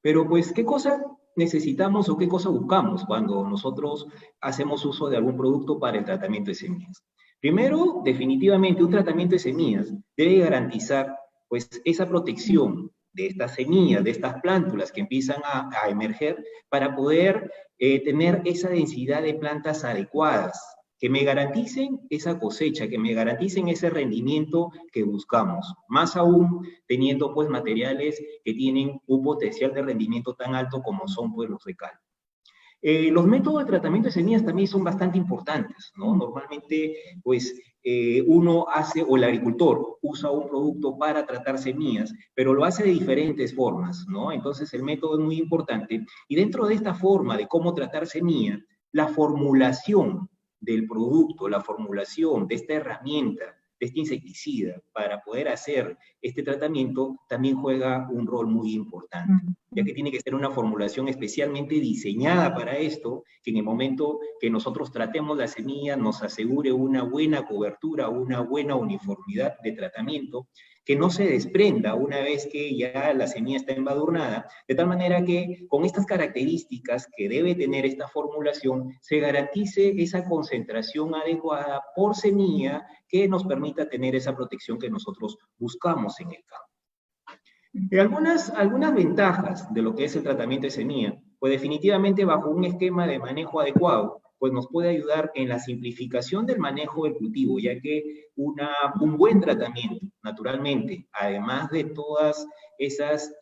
Pero pues, ¿qué cosa necesitamos o qué cosa buscamos cuando nosotros hacemos uso de algún producto para el tratamiento de semillas? Primero, definitivamente, un tratamiento de semillas debe garantizar pues esa protección de estas semillas, de estas plántulas que empiezan a emerger para poder tener esa densidad de plantas adecuadas, que me garanticen esa cosecha, que me garanticen ese rendimiento que buscamos. Más aún teniendo pues materiales que tienen un potencial de rendimiento tan alto como son pues los de cal. Los métodos de tratamiento de semillas también son bastante importantes, ¿no? Normalmente, pues, uno hace, o el agricultor usa un producto para tratar semillas, pero lo hace de diferentes formas, ¿no? Entonces, el método es muy importante. Y dentro de esta forma de cómo tratar semillas, la formulación del producto, la formulación de esta herramienta, de este insecticida, para poder hacer este tratamiento, también juega un rol muy importante, ya que tiene que ser una formulación especialmente diseñada para esto, que en el momento que nosotros tratemos la semilla nos asegure una buena cobertura, una buena uniformidad de tratamiento, que no se desprenda una vez que ya la semilla está embadurnada, de tal manera que con estas características que debe tener esta formulación, se garantice esa concentración adecuada por semilla que nos permita tener esa protección que nosotros buscamos en el campo. Algunas ventajas de lo que es el tratamiento de semilla, pues definitivamente bajo un esquema de manejo adecuado, pues nos puede ayudar en la simplificación del manejo del cultivo, ya que un buen tratamiento, naturalmente, además de todas esas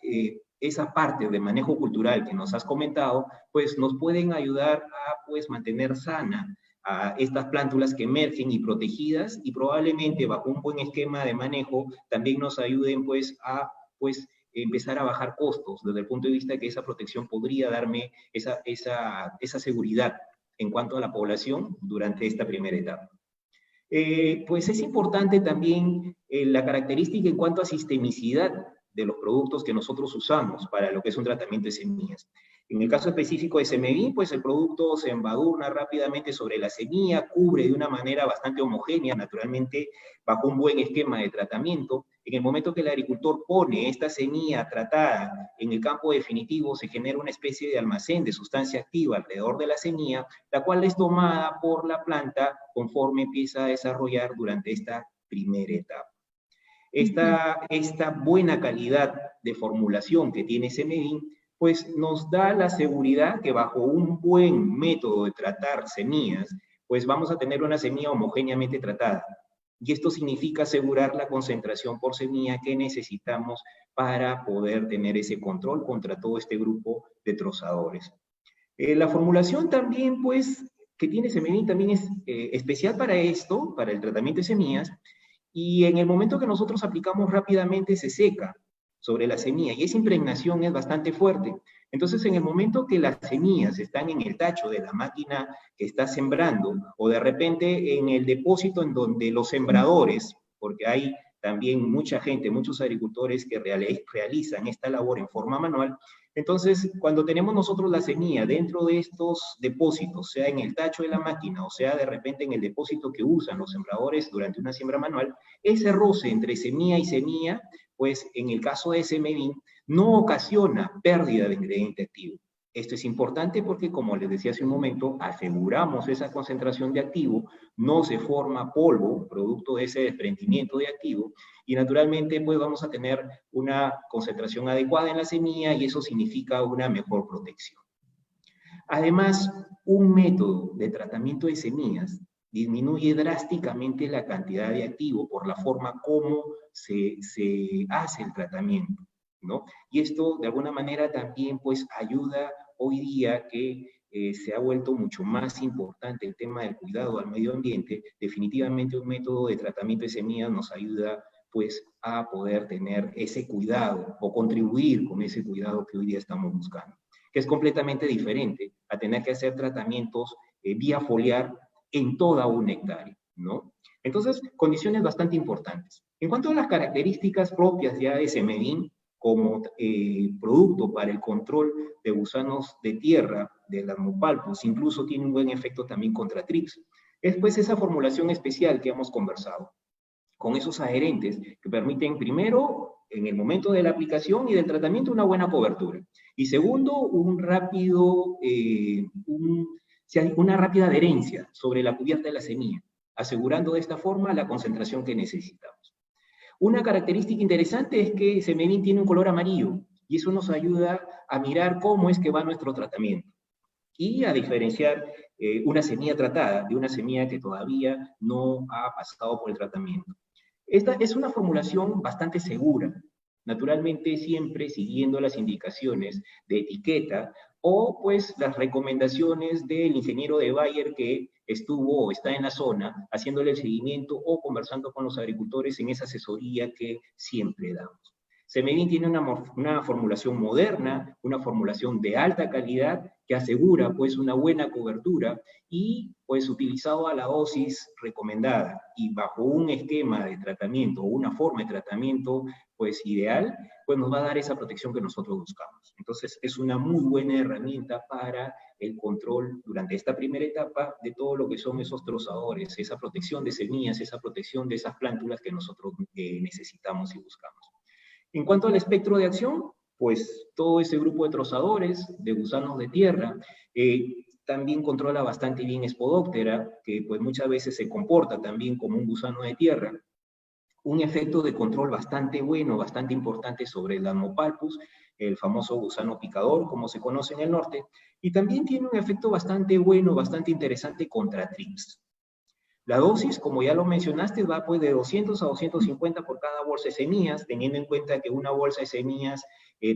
partes de manejo cultural que nos has comentado, pues nos pueden ayudar a pues mantener sana a estas plántulas que emergen y protegidas, y probablemente bajo un buen esquema de manejo también nos ayuden pues a empezar a bajar costos desde el punto de vista que esa protección podría darme esa seguridad en cuanto a la población durante esta primera etapa. Pues es importante también la característica en cuanto a sistemicidad de los productos que nosotros usamos para lo que es un tratamiento de semillas. En el caso específico de Semevin, pues el producto se embadurna rápidamente sobre la semilla, cubre de una manera bastante homogénea, naturalmente bajo un buen esquema de tratamiento. En el momento que el agricultor pone esta semilla tratada en el campo definitivo, se genera una especie de almacén de sustancia activa alrededor de la semilla, la cual es tomada por la planta conforme empieza a desarrollar durante esta primera etapa. Esta buena calidad de formulación que tiene Semevin, pues nos da la seguridad que bajo un buen método de tratar semillas, pues vamos a tener una semilla homogéneamente tratada. Y esto significa asegurar la concentración por semilla que necesitamos para poder tener ese control contra todo este grupo de trozadores. La formulación también, pues, que tiene Semevín también es especial para esto, para el tratamiento de semillas, y en el momento que nosotros aplicamos rápidamente se seca sobre la semilla, y esa impregnación es bastante fuerte. Entonces, en el momento que las semillas están en el tacho de la máquina que está sembrando, o de repente en el depósito en donde los sembradores, porque hay también mucha gente, muchos agricultores que realizan esta labor en forma manual, entonces, cuando tenemos nosotros la semilla dentro de estos depósitos, sea en el tacho de la máquina o sea de repente en el depósito que usan los sembradores durante una siembra manual, ese roce entre semilla y semilla, pues en el caso de Semevín, no ocasiona pérdida de ingrediente activo. Esto es importante porque, como les decía hace un momento, aseguramos esa concentración de activo, no se forma polvo, producto de ese desprendimiento de activo, y naturalmente pues vamos a tener una concentración adecuada en la semilla y eso significa una mejor protección. Además, un método de tratamiento de semillas disminuye drásticamente la cantidad de activo por la forma como se hace el tratamiento, ¿no? Y esto de alguna manera también pues ayuda hoy día que se ha vuelto mucho más importante el tema del cuidado al medio ambiente. Definitivamente un método de tratamiento de semillas nos ayuda pues a poder tener ese cuidado o contribuir con ese cuidado que hoy día estamos buscando, que es completamente diferente a tener que hacer tratamientos vía foliar en toda una hectárea, ¿no? Entonces, condiciones bastante importantes. En cuanto a las características propias ya de Semevín como producto para el control de gusanos de tierra, de las Nopalpus, incluso tiene un buen efecto también contra trips. Es pues esa formulación especial que hemos conversado, con esos adherentes que permiten, primero, en el momento de la aplicación y del tratamiento, una buena cobertura. Y segundo, una rápida adherencia sobre la cubierta de la semilla, asegurando de esta forma la concentración que necesitamos. Una característica interesante es que Semevín tiene un color amarillo, y eso nos ayuda a mirar cómo es que va nuestro tratamiento y a diferenciar una semilla tratada de una semilla que todavía no ha pasado por el tratamiento. Esta es una formulación bastante segura, naturalmente siempre siguiendo las indicaciones de etiqueta o pues las recomendaciones del ingeniero de Bayer que estuvo o está en la zona haciéndole el seguimiento o conversando con los agricultores en esa asesoría que siempre damos. Semevín tiene una formulación moderna, una formulación de alta calidad que asegura pues una buena cobertura y pues utilizado a la dosis recomendada y bajo un esquema de tratamiento o una forma de tratamiento pues ideal, pues nos va a dar esa protección que nosotros buscamos. Entonces es una muy buena herramienta para el control durante esta primera etapa de todo lo que son esos trozadores, esa protección de semillas, esa protección de esas plántulas que nosotros necesitamos y buscamos. En cuanto al espectro de acción, pues todo ese grupo de trozadores, de gusanos de tierra, también controla bastante bien Spodoptera, que pues muchas veces se comporta también como un gusano de tierra. Un efecto de control bastante bueno, bastante importante sobre el Nopalpus, el famoso gusano picador, como se conoce en el norte, y también tiene un efecto bastante bueno, bastante interesante contra trips. La dosis, como ya lo mencionaste, va pues de 200 a 250 por cada bolsa de semillas, teniendo en cuenta que una bolsa de semillas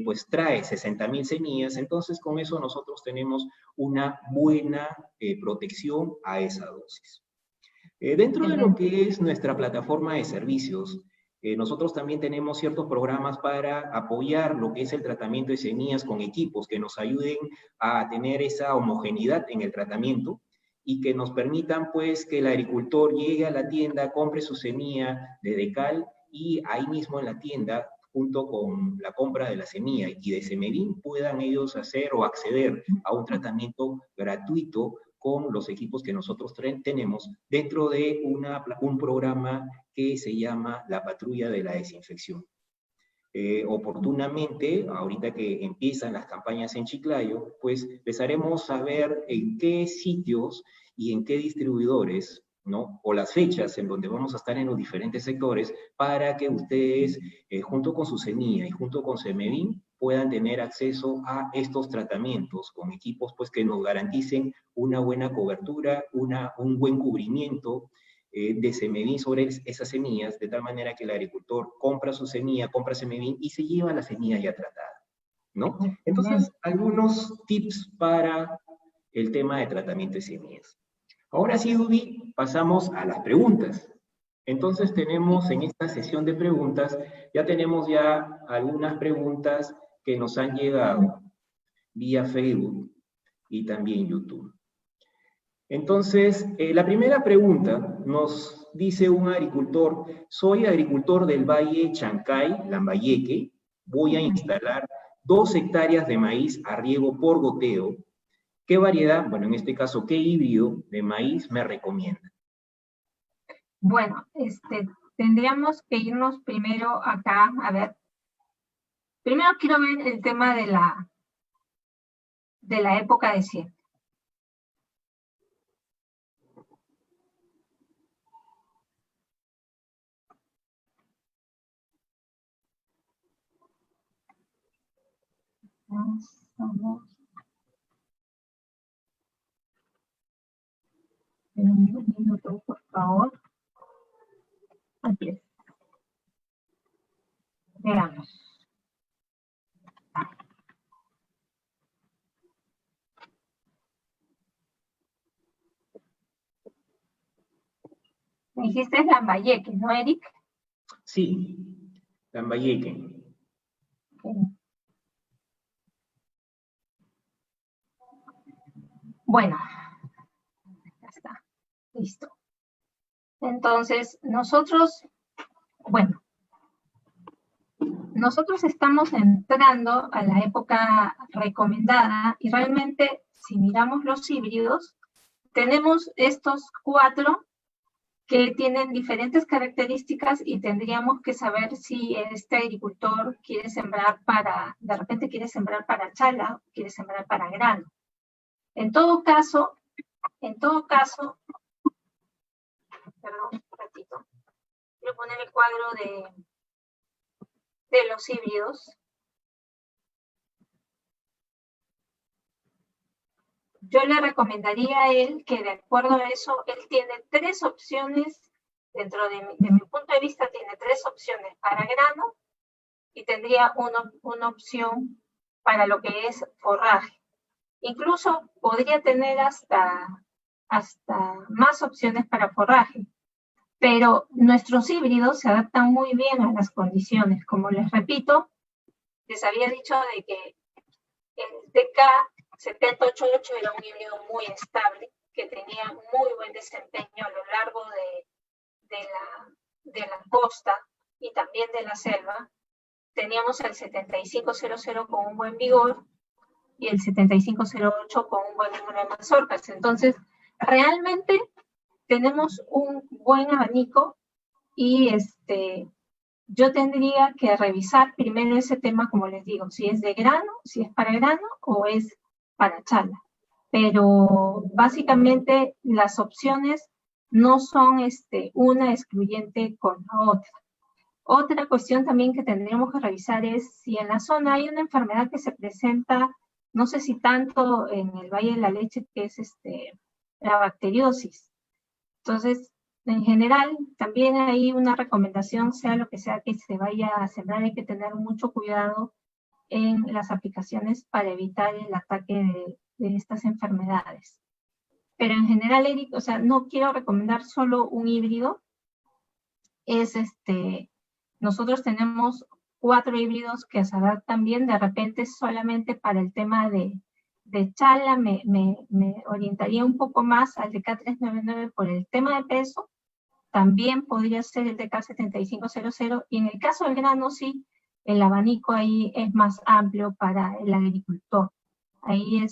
pues trae 60.000 semillas, entonces con eso nosotros tenemos una buena protección a esa dosis. Dentro de lo que es nuestra plataforma de servicios, nosotros también tenemos ciertos programas para apoyar lo que es el tratamiento de semillas con equipos que nos ayuden a tener esa homogeneidad en el tratamiento y que nos permitan pues que el agricultor llegue a la tienda, compre su semilla de Decal y ahí mismo en la tienda, junto con la compra de la semilla y de Semevín, puedan ellos hacer o acceder a un tratamiento gratuito con los equipos que nosotros tenemos dentro de un programa que se llama la Patrulla de la Desinfección. Oportunamente, ahorita que empiezan las campañas en Chiclayo, pues les haremos saber en qué sitios y en qué distribuidores, ¿no? O las fechas en donde vamos a estar en los diferentes sectores para que ustedes, junto con su semilla y junto con Semevín, puedan tener acceso a estos tratamientos con equipos pues, que nos garanticen una buena cobertura, un buen cubrimiento de Semevin sobre esas semillas, de tal manera que el agricultor compra su semilla, compra Semevin y se lleva la semilla ya tratada, ¿no? Entonces, algunos tips para el tema de tratamiento de semillas. Ahora sí, Dubi, pasamos a las preguntas. Entonces tenemos en esta sesión de preguntas, ya tenemos ya algunas preguntas que nos han llegado vía Facebook y también YouTube. Entonces, la primera pregunta nos dice un agricultor: soy agricultor del Valle Chancay, Lambayeque, voy a instalar 2 hectáreas de maíz a riego por goteo. ¿Qué variedad, bueno, en este caso, qué híbrido de maíz me recomienda? Bueno, tendríamos que irnos primero acá, a ver. Primero quiero ver el tema de la época de siembra. Vamos. Un minuto, por favor. Aquí es. Veamos. Me dijiste Lambayeque, ¿no, Eric? Sí, Lambayeque. Bueno, ya está, listo. Entonces, nosotros estamos entrando a la época recomendada y realmente, si miramos los híbridos, tenemos estos 4 que tienen diferentes características y tendríamos que saber si este agricultor quiere sembrar de repente quiere sembrar para chala, quiere sembrar para grano. En todo caso, perdón, un ratito, quiero poner el cuadro de los híbridos. Yo le recomendaría a él que, de acuerdo a eso, él tiene 3 opciones, dentro de mi punto de vista, tiene 3 opciones para grano y tendría una opción para lo que es forraje. Incluso podría tener hasta más opciones para forraje, pero nuestros híbridos se adaptan muy bien a las condiciones. Como les repito, les había dicho de que el TK7088 era un híbrido muy estable, que tenía muy buen desempeño a lo largo de la costa y también de la selva. Teníamos el 7500 con un buen vigor y el 7508 con un buen número de mazorcas. Entonces, realmente tenemos un buen abanico y yo tendría que revisar primero ese tema, como les digo, si es de grano, si es para grano o es para chala. Pero básicamente las opciones no son una excluyente con la otra. Otra cuestión también que tendríamos que revisar es si en la zona hay una enfermedad que se presenta, no sé si tanto en el Valle de la Leche, que es la bacteriosis. Entonces, en general, también hay una recomendación, sea lo que sea que se vaya a sembrar, hay que tener mucho cuidado en las aplicaciones para evitar el ataque de estas enfermedades. Pero en general, Eric, o sea, no quiero recomendar solo un híbrido. Nosotros tenemos 4 híbridos que se adaptan bien. De repente, solamente para el tema de chala me orientaría un poco más al DK399 por el tema de peso. También podría ser el DK7500, y en el caso del grano sí, el abanico ahí es más amplio para el agricultor. Ahí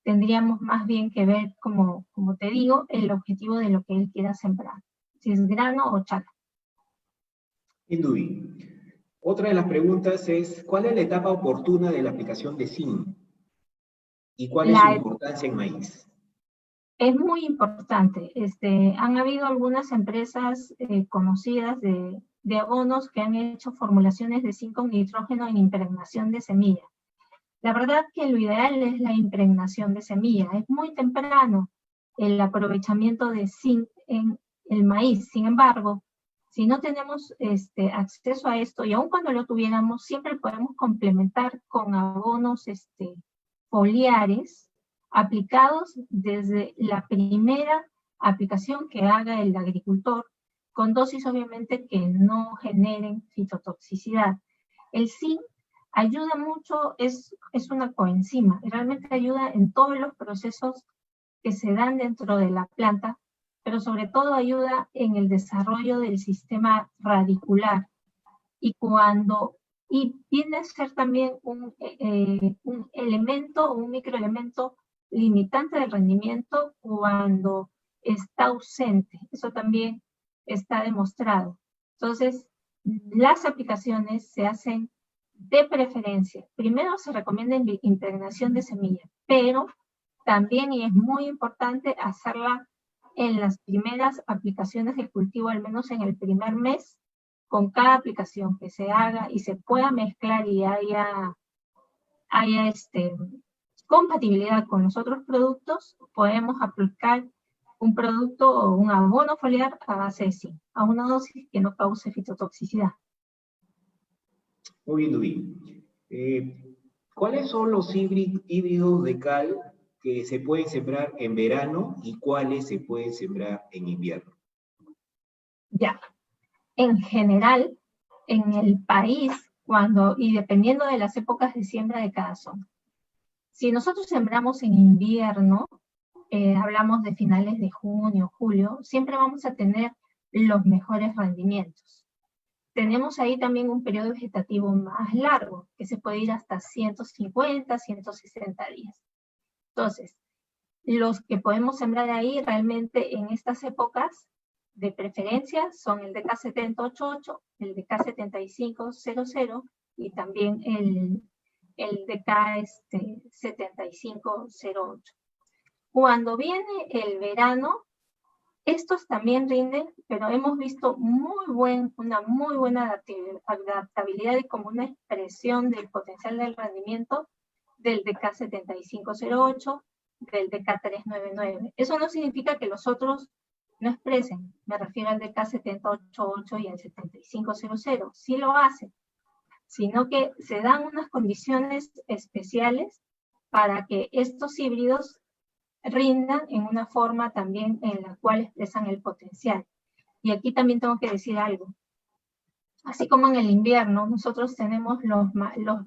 tendríamos más bien que ver, como te digo, el objetivo de lo que él quiera sembrar, si es grano o chala. Indubi. Otra de las preguntas es: ¿cuál es la etapa oportuna de la aplicación de zinc? ¿Y cuál es su importancia en maíz? Es muy importante. Han habido algunas empresas conocidas de abonos que han hecho formulaciones de zinc con nitrógeno en impregnación de semilla. La verdad que lo ideal es la impregnación de semilla. Es muy temprano el aprovechamiento de zinc en el maíz. Sin embargo, si no tenemos acceso a esto, y aun cuando lo tuviéramos, siempre podemos complementar con abonos foliares aplicados desde la primera aplicación que haga el agricultor, con dosis obviamente que no generen fitotoxicidad. El zinc ayuda mucho, es una coenzima, realmente ayuda en todos los procesos que se dan dentro de la planta, pero sobre todo ayuda en el desarrollo del sistema radicular. Y viene a ser también un elemento, un microelemento limitante del rendimiento cuando está ausente. Eso también está demostrado. Entonces, las aplicaciones se hacen de preferencia. Primero se recomienda impregnación de semilla, pero también, y es muy importante, hacerla en las primeras aplicaciones del cultivo, al menos en el primer mes, con cada aplicación que se haga y se pueda mezclar y haya compatibilidad con los otros productos, podemos aplicar un producto o un abono foliar a base de zinc, a una dosis que no cause fitotoxicidad. Muy bien, Dubi. ¿Cuáles son los híbridos de cal que se pueden sembrar en verano y cuáles se pueden sembrar en invierno? Ya, en general, en el país, y dependiendo de las épocas de siembra de cada zona. Si nosotros sembramos en invierno, hablamos de finales de junio, julio, siempre vamos a tener los mejores rendimientos. Tenemos ahí también un periodo vegetativo más largo, que se puede ir hasta 150, 160 días. Entonces, los que podemos sembrar ahí realmente en estas épocas, de preferencia, son el DK7088, el DK7500 y también el DK7508. Cuando viene el verano, estos también rinden, pero hemos visto una muy buena adaptabilidad y como una expresión del potencial del rendimiento del DK7508, del DK399. Eso no significa que los otros no expresen, me refiero al DK788 y al 7500, sí lo hacen, sino que se dan unas condiciones especiales para que estos híbridos rindan en una forma también en la cual expresan el potencial. Y aquí también tengo que decir algo. Así como en el invierno, nosotros tenemos los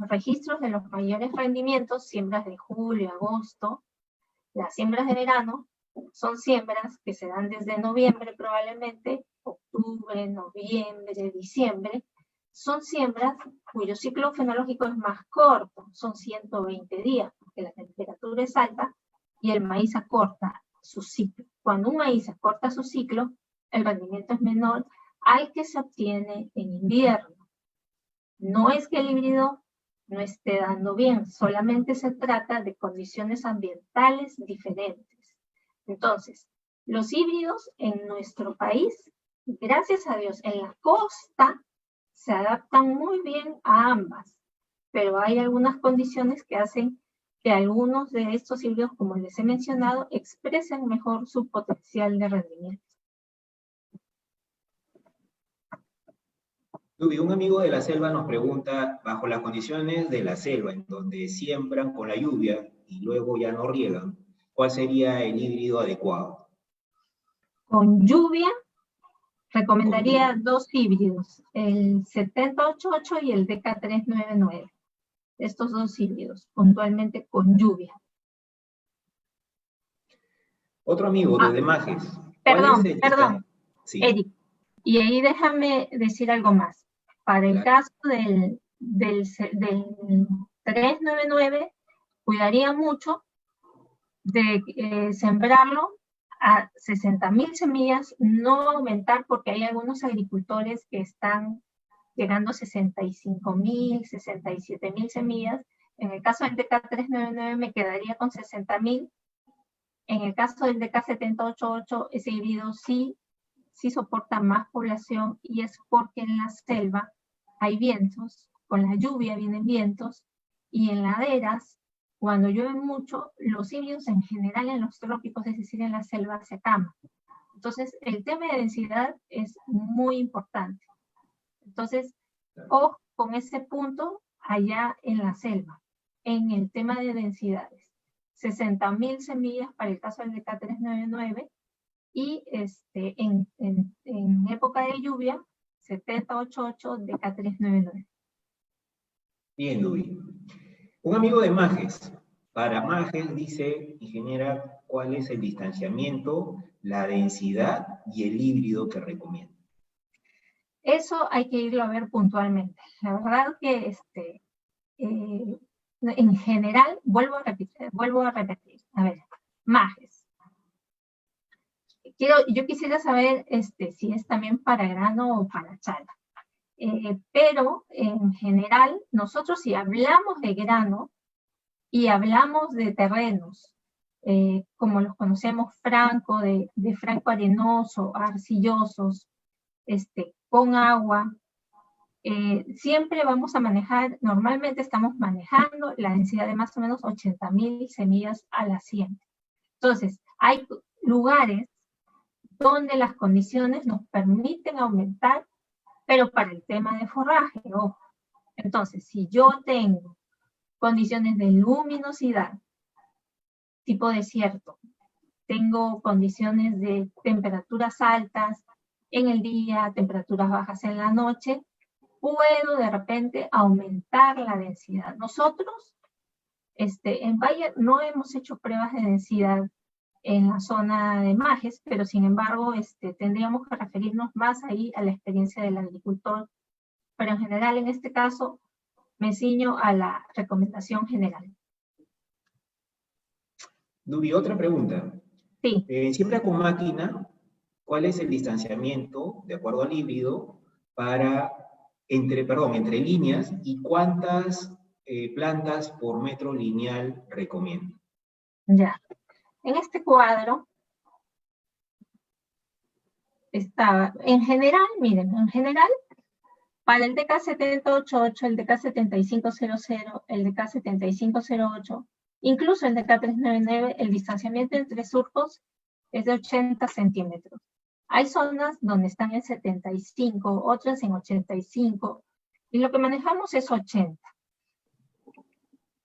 registros de los mayores rendimientos, siembras de julio, agosto. Las siembras de verano son siembras que se dan desde noviembre probablemente, octubre, noviembre, diciembre. Son siembras cuyo ciclo fenológico es más corto, son 120 días, porque la temperatura es alta y el maíz acorta su ciclo. Cuando un maíz acorta su ciclo, el rendimiento es menor al que se obtiene en invierno. No es que el híbrido no esté dando bien, solamente se trata de condiciones ambientales diferentes. Entonces, los híbridos en nuestro país, gracias a Dios, en la costa, se adaptan muy bien a ambas, pero hay algunas condiciones que hacen que algunos de estos híbridos, como les he mencionado, expresen mejor su potencial de rendimiento. Dubi, un amigo de la selva nos pregunta, bajo las condiciones de la selva, en donde siembran con la lluvia y luego ya no riegan, ¿cuál sería el híbrido adecuado? Con lluvia, recomendaría dos híbridos, el 7088 y el DK399. Estos dos híbridos, puntualmente con lluvia. Otro amigo desde Majes. Perdón, sí. Eric. Y ahí déjame decir algo más. Para el caso del 399, cuidaría mucho de sembrarlo a 60.000 semillas, no aumentar, porque hay algunos agricultores que están llegando a 65.000, 67.000 semillas. En el caso del DK399 me quedaría con 60.000. En el caso del DK788, ese híbrido sí soporta más población, y es porque en la selva hay vientos, con la lluvia vienen vientos, y en laderas, cuando llueve mucho, los híbridos en general en los trópicos, es decir, en la selva, se acaman. Entonces, el tema de densidad es muy importante. Entonces, ojo con ese punto allá en la selva, en el tema de densidades. 60.000 semillas para el caso del DK399 y en época de lluvia, 7088 DK399. Bien, Dubi. Un amigo de Majes. Para Majes dice, ingeniera, ¿cuál es el distanciamiento, la densidad y el híbrido que recomienda? Eso hay que irlo a ver puntualmente. La verdad que en general, vuelvo a repetir. A ver, Majes. Yo quisiera saber si es también para grano o para chala. Pero en general, nosotros si hablamos de grano y hablamos de terrenos, como los conocemos franco, de franco arenoso, arcillosos, con agua, siempre vamos a manejar, normalmente estamos manejando la densidad de más o menos 80.000 semillas a la siembra. Entonces, hay lugares donde las condiciones nos permiten aumentar, pero para el tema de forraje, ojo. Entonces, si yo tengo condiciones de luminosidad, tipo desierto, tengo condiciones de temperaturas altas en el día, temperaturas bajas en la noche, puedo de repente aumentar la densidad. Nosotros, en Bayer no hemos hecho pruebas de densidad en la zona de Majes, pero sin embargo tendríamos que referirnos más ahí a la experiencia del agricultor, pero en general en este caso me ciño a la recomendación general. Dubi, otra pregunta. Sí. Siembra con máquina, ¿cuál es el distanciamiento, de acuerdo al híbrido, entre líneas y cuántas plantas por metro lineal recomienda? Ya. En este cuadro estaba, en general, miren, en general, para el DK7088, el DK7500, el DK7508, incluso el DK399, el distanciamiento entre surcos es de 80 centímetros. Hay zonas donde están en 75, otras en 85, y lo que manejamos es 80.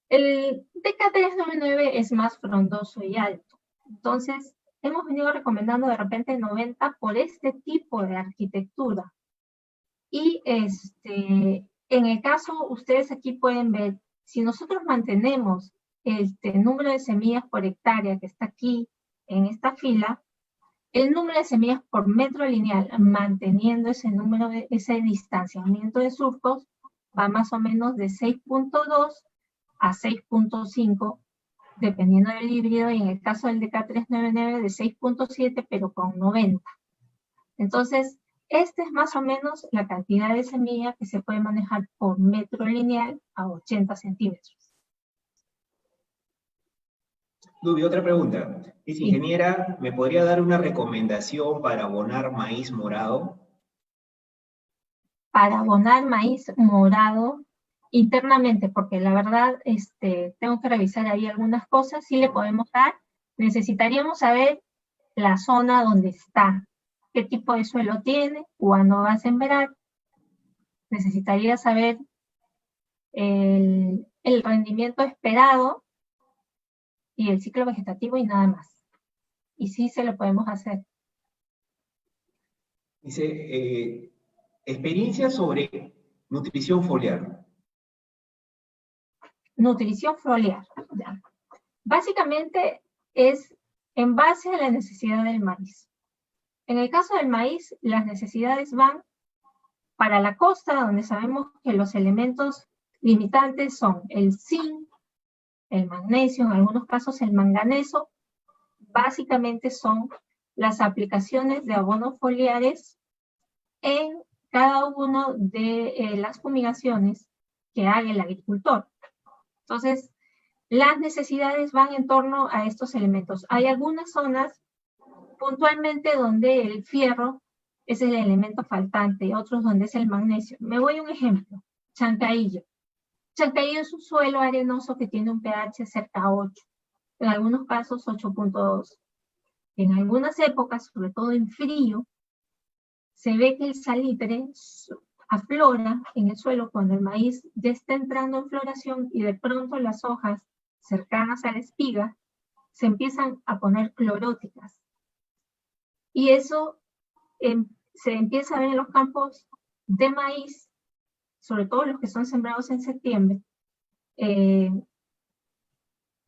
El DK399 es más frondoso y alto, entonces hemos venido recomendando de repente 90 por este tipo de arquitectura. Y en el caso, ustedes aquí pueden ver, si nosotros mantenemos el número de semillas por hectárea que está aquí en esta fila, el número de semillas por metro lineal, manteniendo ese distanciamiento de surcos, va más o menos de 6.2 a 6.5, dependiendo del híbrido, y en el caso del DK399 de 6.7, pero con 90. Entonces, esta es más o menos la cantidad de semilla que se puede manejar por metro lineal a 80 centímetros. Dubi, otra pregunta. Dice, ingeniera, ¿me podría dar una recomendación para abonar maíz morado? Para abonar maíz morado internamente, porque la verdad tengo que revisar ahí algunas cosas, sí le podemos dar. Necesitaríamos saber la zona donde está, qué tipo de suelo tiene, cuándo va a sembrar. Necesitaría saber el rendimiento esperado y el ciclo vegetativo y nada más. Y sí se lo podemos hacer. Dice, experiencia sobre nutrición foliar. Nutrición foliar. Ya. Básicamente es en base a la necesidad del maíz. En el caso del maíz, las necesidades van para la costa, donde sabemos que los elementos limitantes son el zinc, el magnesio, en algunos casos el manganeso. Básicamente son las aplicaciones de abonos foliares en cada una de las fumigaciones que haga el agricultor. Entonces, las necesidades van en torno a estos elementos. Hay algunas zonas puntualmente donde el fierro es el elemento faltante, otros donde es el magnesio. Me voy a un ejemplo, Chancaillo. Chancaillo es un suelo arenoso que tiene un pH cerca a 8, en algunos casos 8.2. En algunas épocas, sobre todo en frío, se ve que el salitre aflora en el suelo cuando el maíz ya está entrando en floración y de pronto las hojas cercanas a la espiga se empiezan a poner cloróticas. Y eso se empieza a ver en los campos de maíz, sobre todo los que son sembrados en septiembre,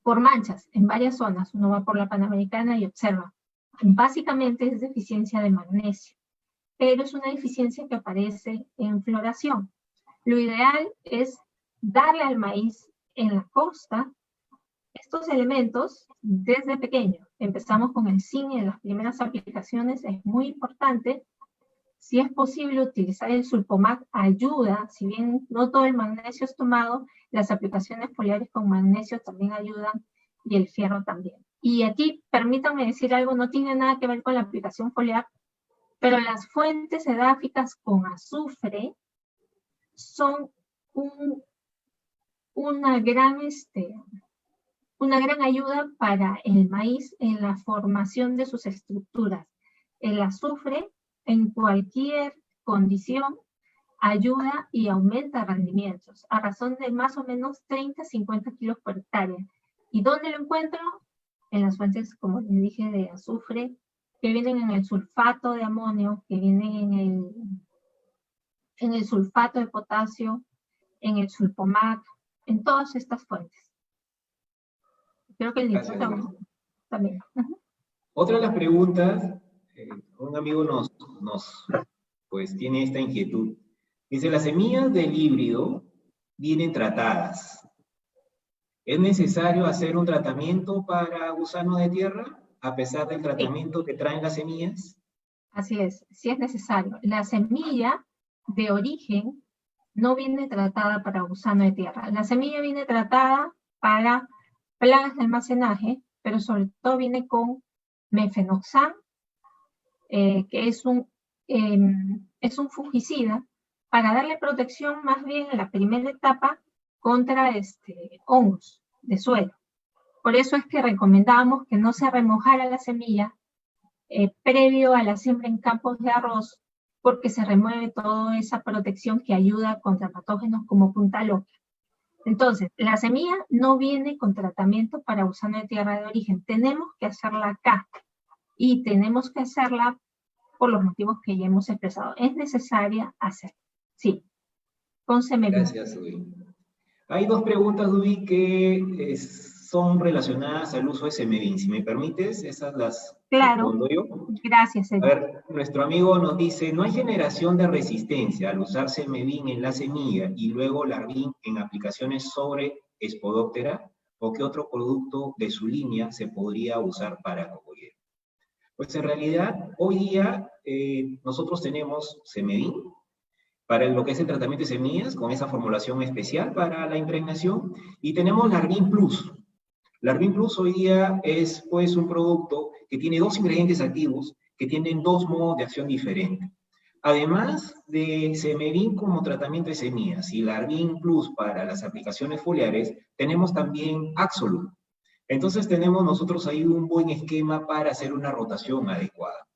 por manchas en varias zonas. Uno va por la Panamericana y observa. Básicamente es deficiencia de magnesio, pero es una deficiencia que aparece en floración. Lo ideal es darle al maíz en la costa estos elementos desde pequeño. Empezamos con el zinc en las primeras aplicaciones, es muy importante. Si es posible utilizar el sulpomac, ayuda, si bien no todo el magnesio es tomado, las aplicaciones foliares con magnesio también ayudan y el fierro también. Y aquí, permítanme decir algo, no tiene nada que ver con la aplicación foliar, pero las fuentes edáficas con azufre son una gran ayuda para el maíz en la formación de sus estructuras. El azufre, en cualquier condición, ayuda y aumenta rendimientos, a razón de más o menos 30-50 kilos por hectárea. ¿Y dónde lo encuentro? En las fuentes, como les dije, de azufre, que vienen en el sulfato de amonio, que vienen en el sulfato de potasio, en el sulpomac, en todas estas fuentes. Creo que el nitroso también. Otra de las preguntas, un amigo pues tiene esta inquietud. Dice, las semillas del híbrido vienen tratadas. ¿Es necesario hacer un tratamiento para gusano de tierra, a pesar del tratamiento que traen las semillas? Así es, sí es necesario. La semilla de origen no viene tratada para gusano de tierra. La semilla viene tratada para plagas de almacenaje, pero sobre todo viene con mefenoxam, que es un fungicida, para darle protección más bien en la primera etapa contra hongos de suelo. Por eso es que recomendamos que no se remojara la semilla previo a la siembra en campos de arroz, porque se remueve toda esa protección que ayuda contra patógenos como punta loca. Entonces, la semilla no viene con tratamiento para gusano de tierra de origen. Tenemos que hacerla acá. Y tenemos que hacerla por los motivos que ya hemos expresado. Es necesaria hacerla. Sí. Con Semevin. Gracias, Duy. Hay dos preguntas, Duy, que son relacionadas al uso de Semevin. Si me permites, esas las respondo yo. Gracias, A ver, nuestro amigo nos dice, ¿no hay generación de resistencia al usar Semevin en la semilla y luego Larvin en aplicaciones sobre Spodoptera? ¿O qué otro producto de su línea se podría usar para cogollero? Pues en realidad, hoy día nosotros tenemos Semevin para lo que es el tratamiento de semillas, con esa formulación especial para la impregnación, y tenemos Larvin Plus. Larvin Plus hoy día es pues un producto que tiene dos ingredientes activos que tienen dos modos de acción diferentes. Además de Semevin como tratamiento de semillas y Larvin Plus para las aplicaciones foliares, tenemos también Axolud. Entonces tenemos nosotros ahí un buen esquema para hacer una rotación adecuada.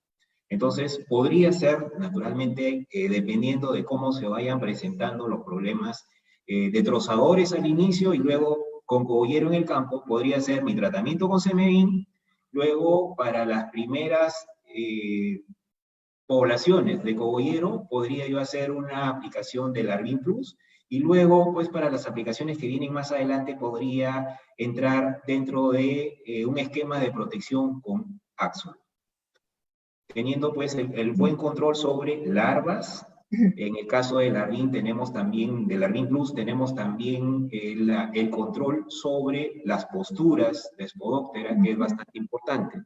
Entonces podría ser, naturalmente, dependiendo de cómo se vayan presentando los problemas de trozadores al inicio y luego con cogollero en el campo, podría ser mi tratamiento con Semevin, luego para las primeras poblaciones de cogollero, podría yo hacer una aplicación de Larvin Plus, y luego, pues para las aplicaciones que vienen más adelante, podría entrar dentro de un esquema de protección con Axolud, teniendo pues el buen control sobre larvas. En el caso de Larvin tenemos también, de Larvin Plus, tenemos también el control sobre las posturas de Spodoptera, que es bastante importante.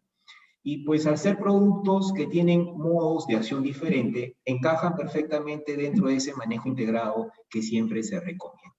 Y pues al ser productos que tienen modos de acción diferentes, encajan perfectamente dentro de ese manejo integrado que siempre se recomienda.